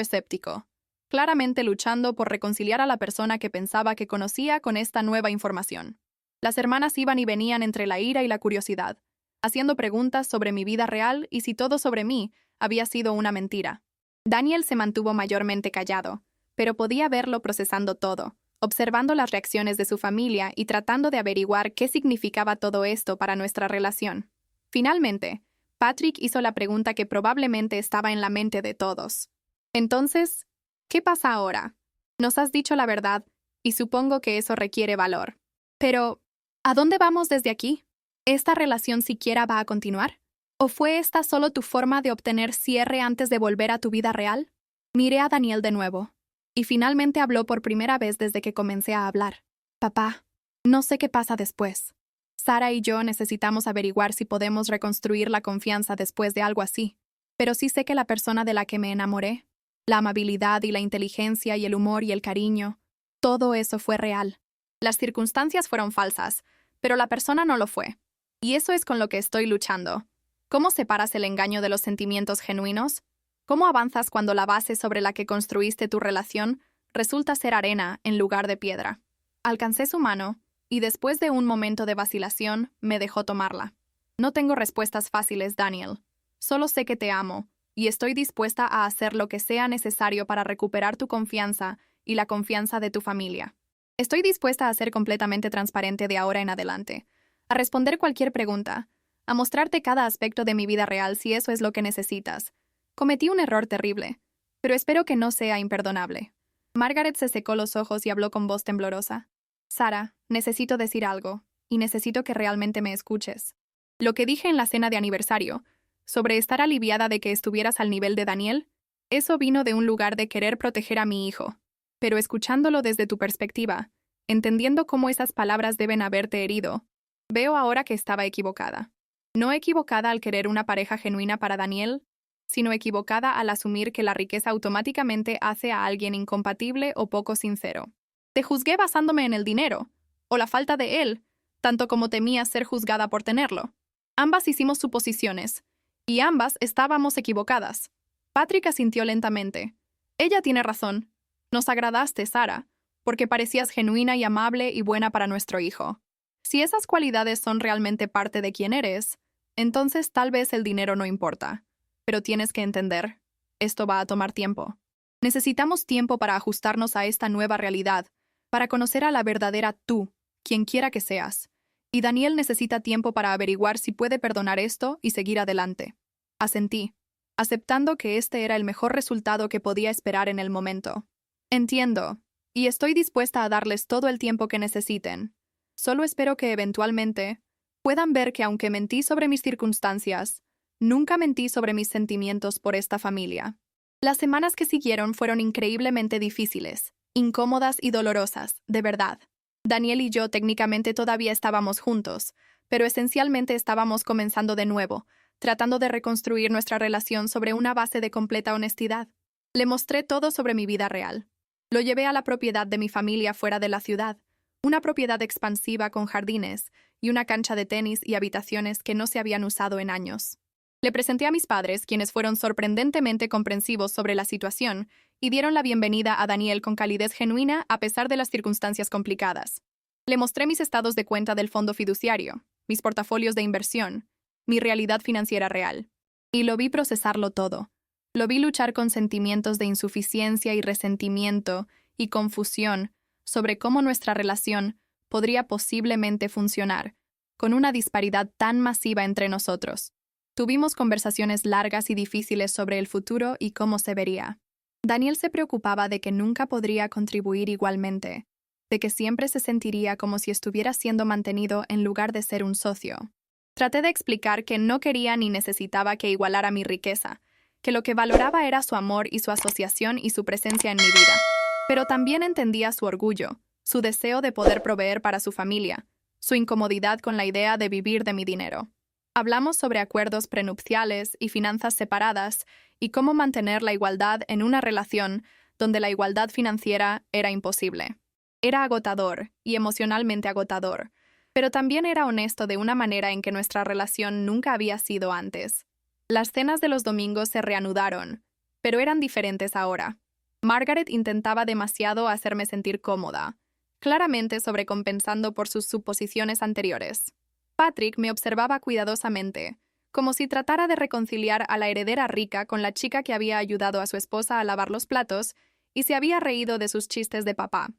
escéptico, claramente luchando por reconciliar a la persona que pensaba que conocía con esta nueva información. Las hermanas iban y venían entre la ira y la curiosidad, haciendo preguntas sobre mi vida real y si todo sobre mí había sido una mentira. Daniel se mantuvo mayormente callado, pero podía verlo procesando todo, observando las reacciones de su familia y tratando de averiguar qué significaba todo esto para nuestra relación. Finalmente, Patrick hizo la pregunta que probablemente estaba en la mente de todos. Entonces, ¿qué pasa ahora? Nos has dicho la verdad, y supongo que eso requiere valor. Pero, ¿a dónde vamos desde aquí? ¿Esta relación siquiera va a continuar? ¿O fue esta solo tu forma de obtener cierre antes de volver a tu vida real? Miré a Daniel de nuevo, y finalmente habló por primera vez desde que comencé a hablar. Papá, no sé qué pasa después. Sara y yo necesitamos averiguar si podemos reconstruir la confianza después de algo así, pero sí sé que la persona de la que me enamoré, la amabilidad y la inteligencia y el humor y el cariño, todo eso fue real. Las circunstancias fueron falsas, pero la persona no lo fue. Y eso es con lo que estoy luchando. ¿Cómo separas el engaño de los sentimientos genuinos? ¿Cómo avanzas cuando la base sobre la que construiste tu relación resulta ser arena en lugar de piedra? Alcancé su mano, y después de un momento de vacilación, me dejó tomarla. No tengo respuestas fáciles, Daniel. Solo sé que te amo, y estoy dispuesta a hacer lo que sea necesario para recuperar tu confianza y la confianza de tu familia. Estoy dispuesta a ser completamente transparente de ahora en adelante, a responder cualquier pregunta, a mostrarte cada aspecto de mi vida real si eso es lo que necesitas. Cometí un error terrible, pero espero que no sea imperdonable. Margaret se secó los ojos y habló con voz temblorosa. Sara, necesito decir algo, y necesito que realmente me escuches. Lo que dije en la cena de aniversario, sobre estar aliviada de que estuvieras al nivel de Daniel, eso vino de un lugar de querer proteger a mi hijo. Pero escuchándolo desde tu perspectiva, entendiendo cómo esas palabras deben haberte herido, veo ahora que estaba equivocada. No equivocada al querer una pareja genuina para Daniel, sino equivocada al asumir que la riqueza automáticamente hace a alguien incompatible o poco sincero. Te juzgué basándome en el dinero, o la falta de él, tanto como temía ser juzgada por tenerlo. Ambas hicimos suposiciones, y ambas estábamos equivocadas. Patrick asintió lentamente. Ella tiene razón. Nos agradaste, Sara, porque parecías genuina y amable y buena para nuestro hijo. Si esas cualidades son realmente parte de quién eres, entonces tal vez el dinero no importa. Pero tienes que entender, esto va a tomar tiempo. Necesitamos tiempo para ajustarnos a esta nueva realidad, para conocer a la verdadera tú, quien quiera que seas. Y Daniel necesita tiempo para averiguar si puede perdonar esto y seguir adelante. Asentí, aceptando que este era el mejor resultado que podía esperar en el momento. Entiendo, y estoy dispuesta a darles todo el tiempo que necesiten. Solo espero que eventualmente puedan ver que aunque mentí sobre mis circunstancias, nunca mentí sobre mis sentimientos por esta familia. Las semanas que siguieron fueron increíblemente difíciles, incómodas y dolorosas, de verdad. Daniel y yo técnicamente todavía estábamos juntos, pero esencialmente estábamos comenzando de nuevo, tratando de reconstruir nuestra relación sobre una base de completa honestidad. Le mostré todo sobre mi vida real. Lo llevé a la propiedad de mi familia fuera de la ciudad, una propiedad expansiva con jardines y una cancha de tenis y habitaciones que no se habían usado en años. Le presenté a mis padres, quienes fueron sorprendentemente comprensivos sobre la situación y dieron la bienvenida a Daniel con calidez genuina a pesar de las circunstancias complicadas. Le mostré mis estados de cuenta del fondo fiduciario, mis portafolios de inversión, mi realidad financiera real. Y lo vi procesarlo todo. Lo vi luchar con sentimientos de insuficiencia y resentimiento y confusión sobre cómo nuestra relación podría posiblemente funcionar, con una disparidad tan masiva entre nosotros. Tuvimos conversaciones largas y difíciles sobre el futuro y cómo se vería. Daniel se preocupaba de que nunca podría contribuir igualmente, de que siempre se sentiría como si estuviera siendo mantenido en lugar de ser un socio. Traté de explicar que no quería ni necesitaba que igualara mi riqueza, que lo que valoraba era su amor y su asociación y su presencia en mi vida, pero también entendía su orgullo, su deseo de poder proveer para su familia, su incomodidad con la idea de vivir de mi dinero. Hablamos sobre acuerdos prenupciales y finanzas separadas y cómo mantener la igualdad en una relación donde la igualdad financiera era imposible. Era agotador y emocionalmente agotador, pero también era honesto de una manera en que nuestra relación nunca había sido antes. Las cenas de los domingos se reanudaron, pero eran diferentes ahora. Margaret intentaba demasiado hacerme sentir cómoda, claramente sobrecompensando por sus suposiciones anteriores. Patrick me observaba cuidadosamente, como si tratara de reconciliar a la heredera rica con la chica que había ayudado a su esposa a lavar los platos y se había reído de sus chistes de papá.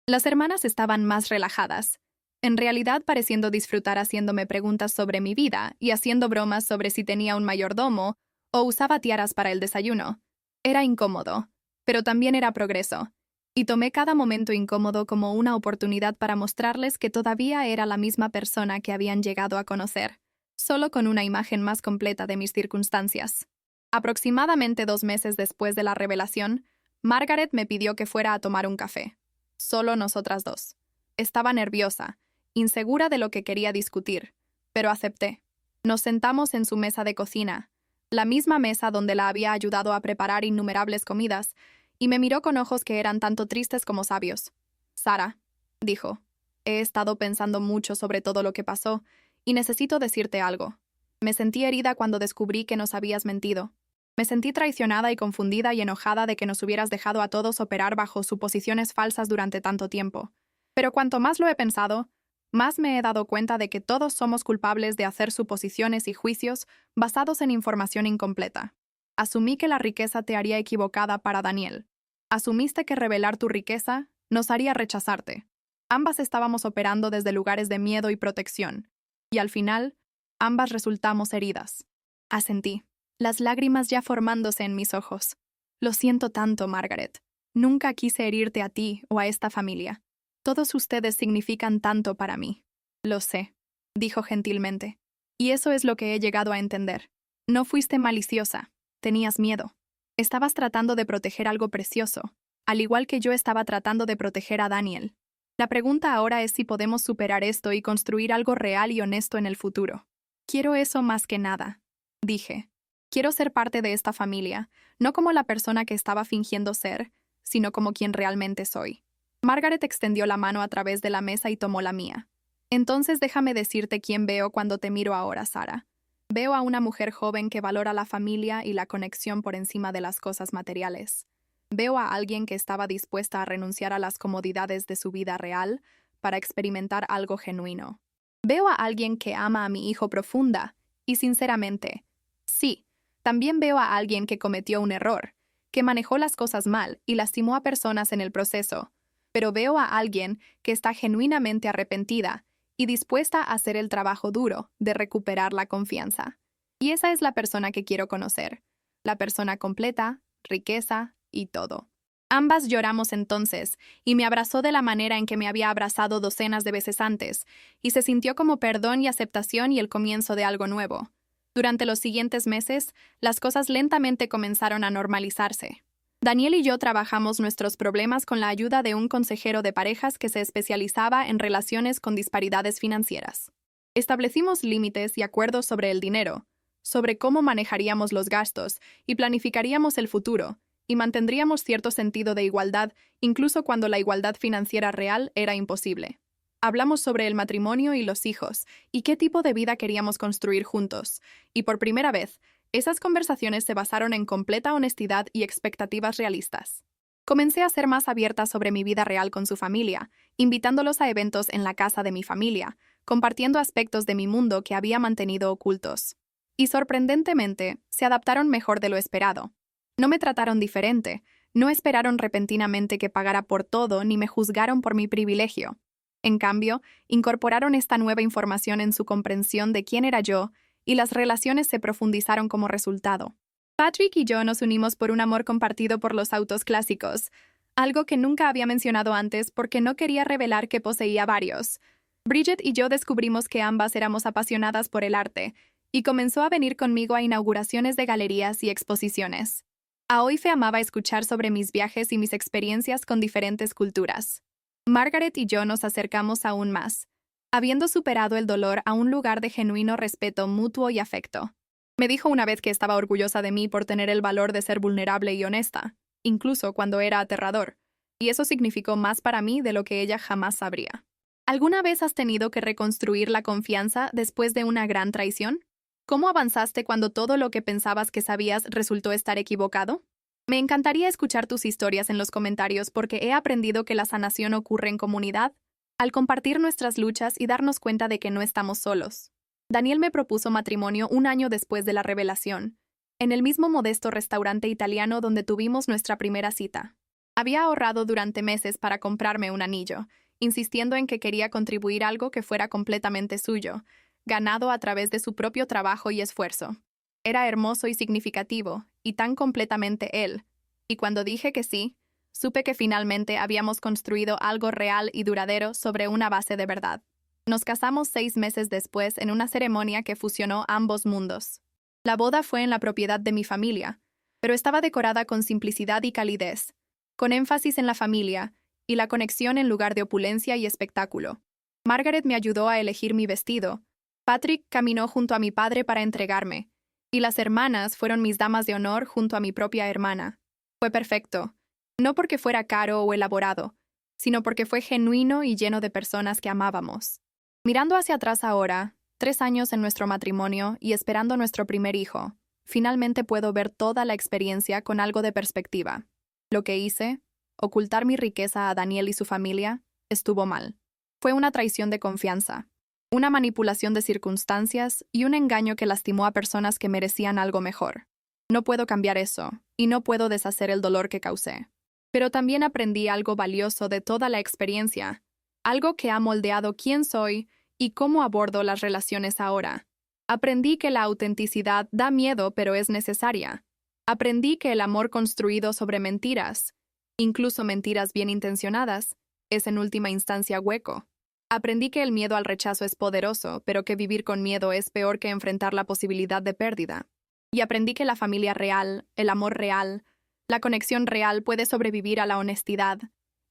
Las hermanas estaban más relajadas, en realidad pareciendo disfrutar haciéndome preguntas sobre mi vida y haciendo bromas sobre si tenía un mayordomo o usaba tiaras para el desayuno. Era incómodo, pero también era progreso, y tomé cada momento incómodo como una oportunidad para mostrarles que todavía era la misma persona que habían llegado a conocer, solo con una imagen más completa de mis circunstancias. Aproximadamente 2 meses después de la revelación, Margaret me pidió que fuera a tomar un café. Solo nosotras dos. Estaba nerviosa, insegura de lo que quería discutir, pero acepté. Nos sentamos en su mesa de cocina, la misma mesa donde la había ayudado a preparar innumerables comidas, y me miró con ojos que eran tanto tristes como sabios. «Sara», dijo, «he estado pensando mucho sobre todo lo que pasó, y necesito decirte algo. Me sentí herida cuando descubrí que nos habías mentido. Me sentí traicionada y confundida y enojada de que nos hubieras dejado a todos operar bajo suposiciones falsas durante tanto tiempo. Pero cuanto más lo he pensado, más me he dado cuenta de que todos somos culpables de hacer suposiciones y juicios basados en información incompleta. Asumí que la riqueza te haría equivocada para Daniel. Asumiste que revelar tu riqueza nos haría rechazarte. Ambas estábamos operando desde lugares de miedo y protección, y al final, ambas resultamos heridas. Asentí, las lágrimas ya formándose en mis ojos. Lo siento tanto, Margaret. Nunca quise herirte a ti o a esta familia. Todos ustedes significan tanto para mí. Lo sé, dijo gentilmente. Y eso es lo que he llegado a entender. No fuiste maliciosa. Tenías miedo. Estabas tratando de proteger algo precioso, al igual que yo estaba tratando de proteger a Daniel. La pregunta ahora es si podemos superar esto y construir algo real y honesto en el futuro. Quiero eso más que nada, dije. Quiero ser parte de esta familia, no como la persona que estaba fingiendo ser, sino como quien realmente soy. Margaret extendió la mano a través de la mesa y tomó la mía. Entonces déjame decirte quién veo cuando te miro ahora, Sara. Veo a una mujer joven que valora la familia y la conexión por encima de las cosas materiales. Veo a alguien que estaba dispuesta a renunciar a las comodidades de su vida real para experimentar algo genuino. Veo a alguien que ama a mi hijo profunda y sinceramente. Sí, también veo a alguien que cometió un error, que manejó las cosas mal y lastimó a personas en el proceso, pero veo a alguien que está genuinamente arrepentida y dispuesta a hacer el trabajo duro de recuperar la confianza. Y esa es la persona que quiero conocer, la persona completa, riqueza y todo. Ambas lloramos entonces, y me abrazó de la manera en que me había abrazado docenas de veces antes, y se sintió como perdón y aceptación y el comienzo de algo nuevo. Durante los siguientes meses, las cosas lentamente comenzaron a normalizarse. Daniel y yo trabajamos nuestros problemas con la ayuda de un consejero de parejas que se especializaba en relaciones con disparidades financieras. Establecimos límites y acuerdos sobre el dinero, sobre cómo manejaríamos los gastos y planificaríamos el futuro, y mantendríamos cierto sentido de igualdad incluso cuando la igualdad financiera real era imposible. Hablamos sobre el matrimonio y los hijos, y qué tipo de vida queríamos construir juntos, y por primera vez, esas conversaciones se basaron en completa honestidad y expectativas realistas. Comencé a ser más abierta sobre mi vida real con su familia, invitándolos a eventos en la casa de mi familia, compartiendo aspectos de mi mundo que había mantenido ocultos. Y sorprendentemente, se adaptaron mejor de lo esperado. No me trataron diferente, no esperaron repentinamente que pagara por todo ni me juzgaron por mi privilegio. En cambio, incorporaron esta nueva información en su comprensión de quién era yo, y las relaciones se profundizaron como resultado. Patrick y yo nos unimos por un amor compartido por los autos clásicos, algo que nunca había mencionado antes porque no quería revelar que poseía varios. Bridget y yo descubrimos que ambas éramos apasionadas por el arte, y comenzó a venir conmigo a inauguraciones de galerías y exposiciones. Aoife amaba escuchar sobre mis viajes y mis experiencias con diferentes culturas. Margaret y yo nos acercamos aún más, habiendo superado el dolor a un lugar de genuino respeto mutuo y afecto. Me dijo una vez que estaba orgullosa de mí por tener el valor de ser vulnerable y honesta, incluso cuando era aterrador, y eso significó más para mí de lo que ella jamás sabría. ¿Alguna vez has tenido que reconstruir la confianza después de una gran traición? ¿Cómo avanzaste cuando todo lo que pensabas que sabías resultó estar equivocado? Me encantaría escuchar tus historias en los comentarios porque he aprendido que la sanación ocurre en comunidad, al compartir nuestras luchas y darnos cuenta de que no estamos solos. Daniel me propuso matrimonio un año después de la revelación, en el mismo modesto restaurante italiano donde tuvimos nuestra primera cita. Había ahorrado durante meses para comprarme un anillo, insistiendo en que quería contribuir algo que fuera completamente suyo, ganado a través de su propio trabajo y esfuerzo. Era hermoso y significativo, y tan completamente él. Y cuando dije que sí, supe que finalmente habíamos construido algo real y duradero sobre una base de verdad. Nos casamos 6 meses después en una ceremonia que fusionó ambos mundos. La boda fue en la propiedad de mi familia, pero estaba decorada con simplicidad y calidez, con énfasis en la familia y la conexión en lugar de opulencia y espectáculo. Margaret me ayudó a elegir mi vestido. Patrick caminó junto a mi padre para entregarme, y las hermanas fueron mis damas de honor junto a mi propia hermana. Fue perfecto, no porque fuera caro o elaborado, sino porque fue genuino y lleno de personas que amábamos. Mirando hacia atrás ahora, 3 años en nuestro matrimonio y esperando nuestro primer hijo, finalmente puedo ver toda la experiencia con algo de perspectiva. Lo que hice, ocultar mi riqueza a Daniel y su familia, estuvo mal. Fue una traición de confianza, una manipulación de circunstancias y un engaño que lastimó a personas que merecían algo mejor. No puedo cambiar eso, y no puedo deshacer el dolor que causé. Pero también aprendí algo valioso de toda la experiencia, algo que ha moldeado quién soy y cómo abordo las relaciones ahora. Aprendí que la autenticidad da miedo pero es necesaria. Aprendí que el amor construido sobre mentiras, incluso mentiras bien intencionadas, es en última instancia hueco. Aprendí que el miedo al rechazo es poderoso, pero que vivir con miedo es peor que enfrentar la posibilidad de pérdida. Y aprendí que la familia real, el amor real, la conexión real puede sobrevivir a la honestidad,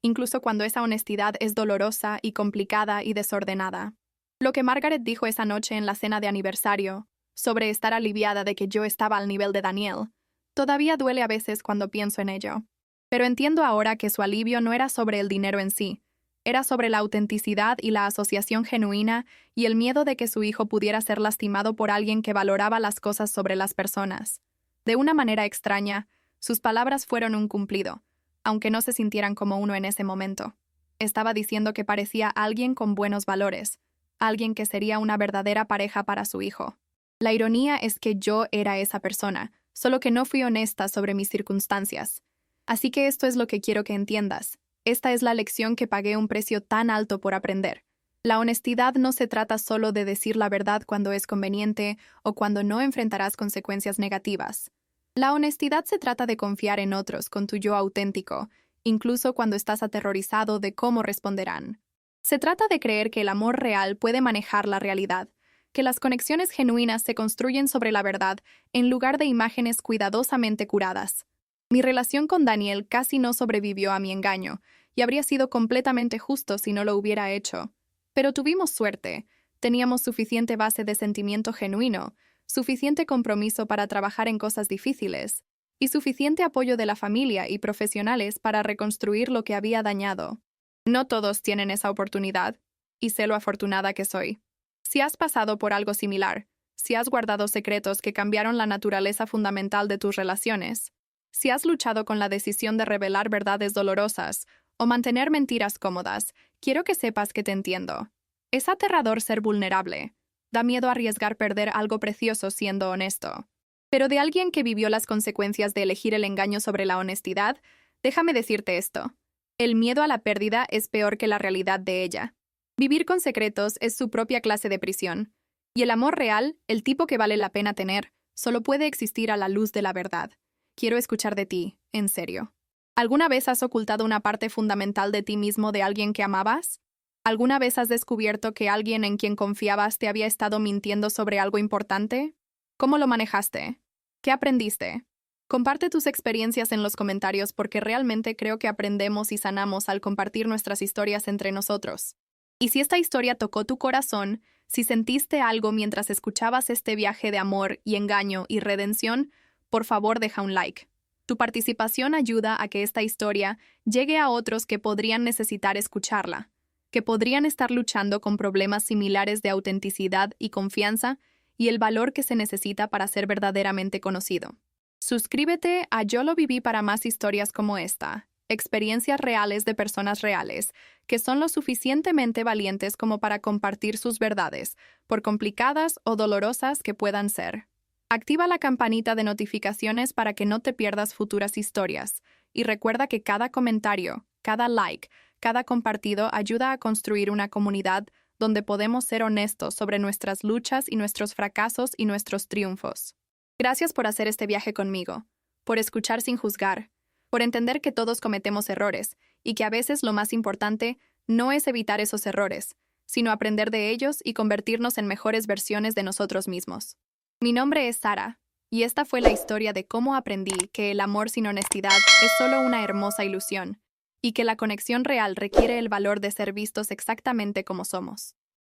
incluso cuando esa honestidad es dolorosa y complicada y desordenada. Lo que Margaret dijo esa noche en la cena de aniversario, sobre estar aliviada de que yo estaba al nivel de Daniel, todavía duele a veces cuando pienso en ello. Pero entiendo ahora que su alivio no era sobre el dinero en sí, Era sobre la autenticidad y la asociación genuina y el miedo de que su hijo pudiera ser lastimado por alguien que valoraba las cosas sobre las personas. De una manera extraña, sus palabras fueron un cumplido, aunque no se sintieran como uno en ese momento. Estaba diciendo que parecía alguien con buenos valores, alguien que sería una verdadera pareja para su hijo. La ironía es que yo era esa persona, solo que no fui honesta sobre mis circunstancias. Así que esto es lo que quiero que entiendas. Esta es la lección que pagué un precio tan alto por aprender. La honestidad no se trata solo de decir la verdad cuando es conveniente o cuando no enfrentarás consecuencias negativas. La honestidad se trata de confiar en otros con tu yo auténtico, incluso cuando estás aterrorizado de cómo responderán. Se trata de creer que el amor real puede manejar la realidad, que las conexiones genuinas se construyen sobre la verdad en lugar de imágenes cuidadosamente curadas. Mi relación con Daniel casi no sobrevivió a mi engaño, y habría sido completamente justo si no lo hubiera hecho. Pero tuvimos suerte. Teníamos suficiente base de sentimiento genuino, suficiente compromiso para trabajar en cosas difíciles, y suficiente apoyo de la familia y profesionales para reconstruir lo que había dañado. No todos tienen esa oportunidad, y sé lo afortunada que soy. Si has pasado por algo similar, si has guardado secretos que cambiaron la naturaleza fundamental de tus relaciones, si has luchado con la decisión de revelar verdades dolorosas o mantener mentiras cómodas, quiero que sepas que te entiendo. Es aterrador ser vulnerable. Da miedo arriesgar perder algo precioso siendo honesto. Pero de alguien que vivió las consecuencias de elegir el engaño sobre la honestidad, déjame decirte esto. El miedo a la pérdida es peor que la realidad de ella. Vivir con secretos es su propia clase de prisión. Y el amor real, el tipo que vale la pena tener, solo puede existir a la luz de la verdad. Quiero escuchar de ti, en serio. ¿Alguna vez has ocultado una parte fundamental de ti mismo de alguien que amabas? ¿Alguna vez has descubierto que alguien en quien confiabas te había estado mintiendo sobre algo importante? ¿Cómo lo manejaste? ¿Qué aprendiste? Comparte tus experiencias en los comentarios porque realmente creo que aprendemos y sanamos al compartir nuestras historias entre nosotros. Y si esta historia tocó tu corazón, si sentiste algo mientras escuchabas este viaje de amor y engaño y redención, por favor deja un like. Tu participación ayuda a que esta historia llegue a otros que podrían necesitar escucharla, que podrían estar luchando con problemas similares de autenticidad y confianza y el valor que se necesita para ser verdaderamente conocido. Suscríbete a Yo lo viví para más historias como esta, experiencias reales de personas reales, que son lo suficientemente valientes como para compartir sus verdades, por complicadas o dolorosas que puedan ser. Activa la campanita de notificaciones para que no te pierdas futuras historias, y recuerda que cada comentario, cada like, cada compartido ayuda a construir una comunidad donde podemos ser honestos sobre nuestras luchas y nuestros fracasos y nuestros triunfos. Gracias por hacer este viaje conmigo, por escuchar sin juzgar, por entender que todos cometemos errores y que a veces lo más importante no es evitar esos errores, sino aprender de ellos y convertirnos en mejores versiones de nosotros mismos. Mi nombre es Sara, y esta fue la historia de cómo aprendí que el amor sin honestidad es solo una hermosa ilusión, y que la conexión real requiere el valor de ser vistos exactamente como somos.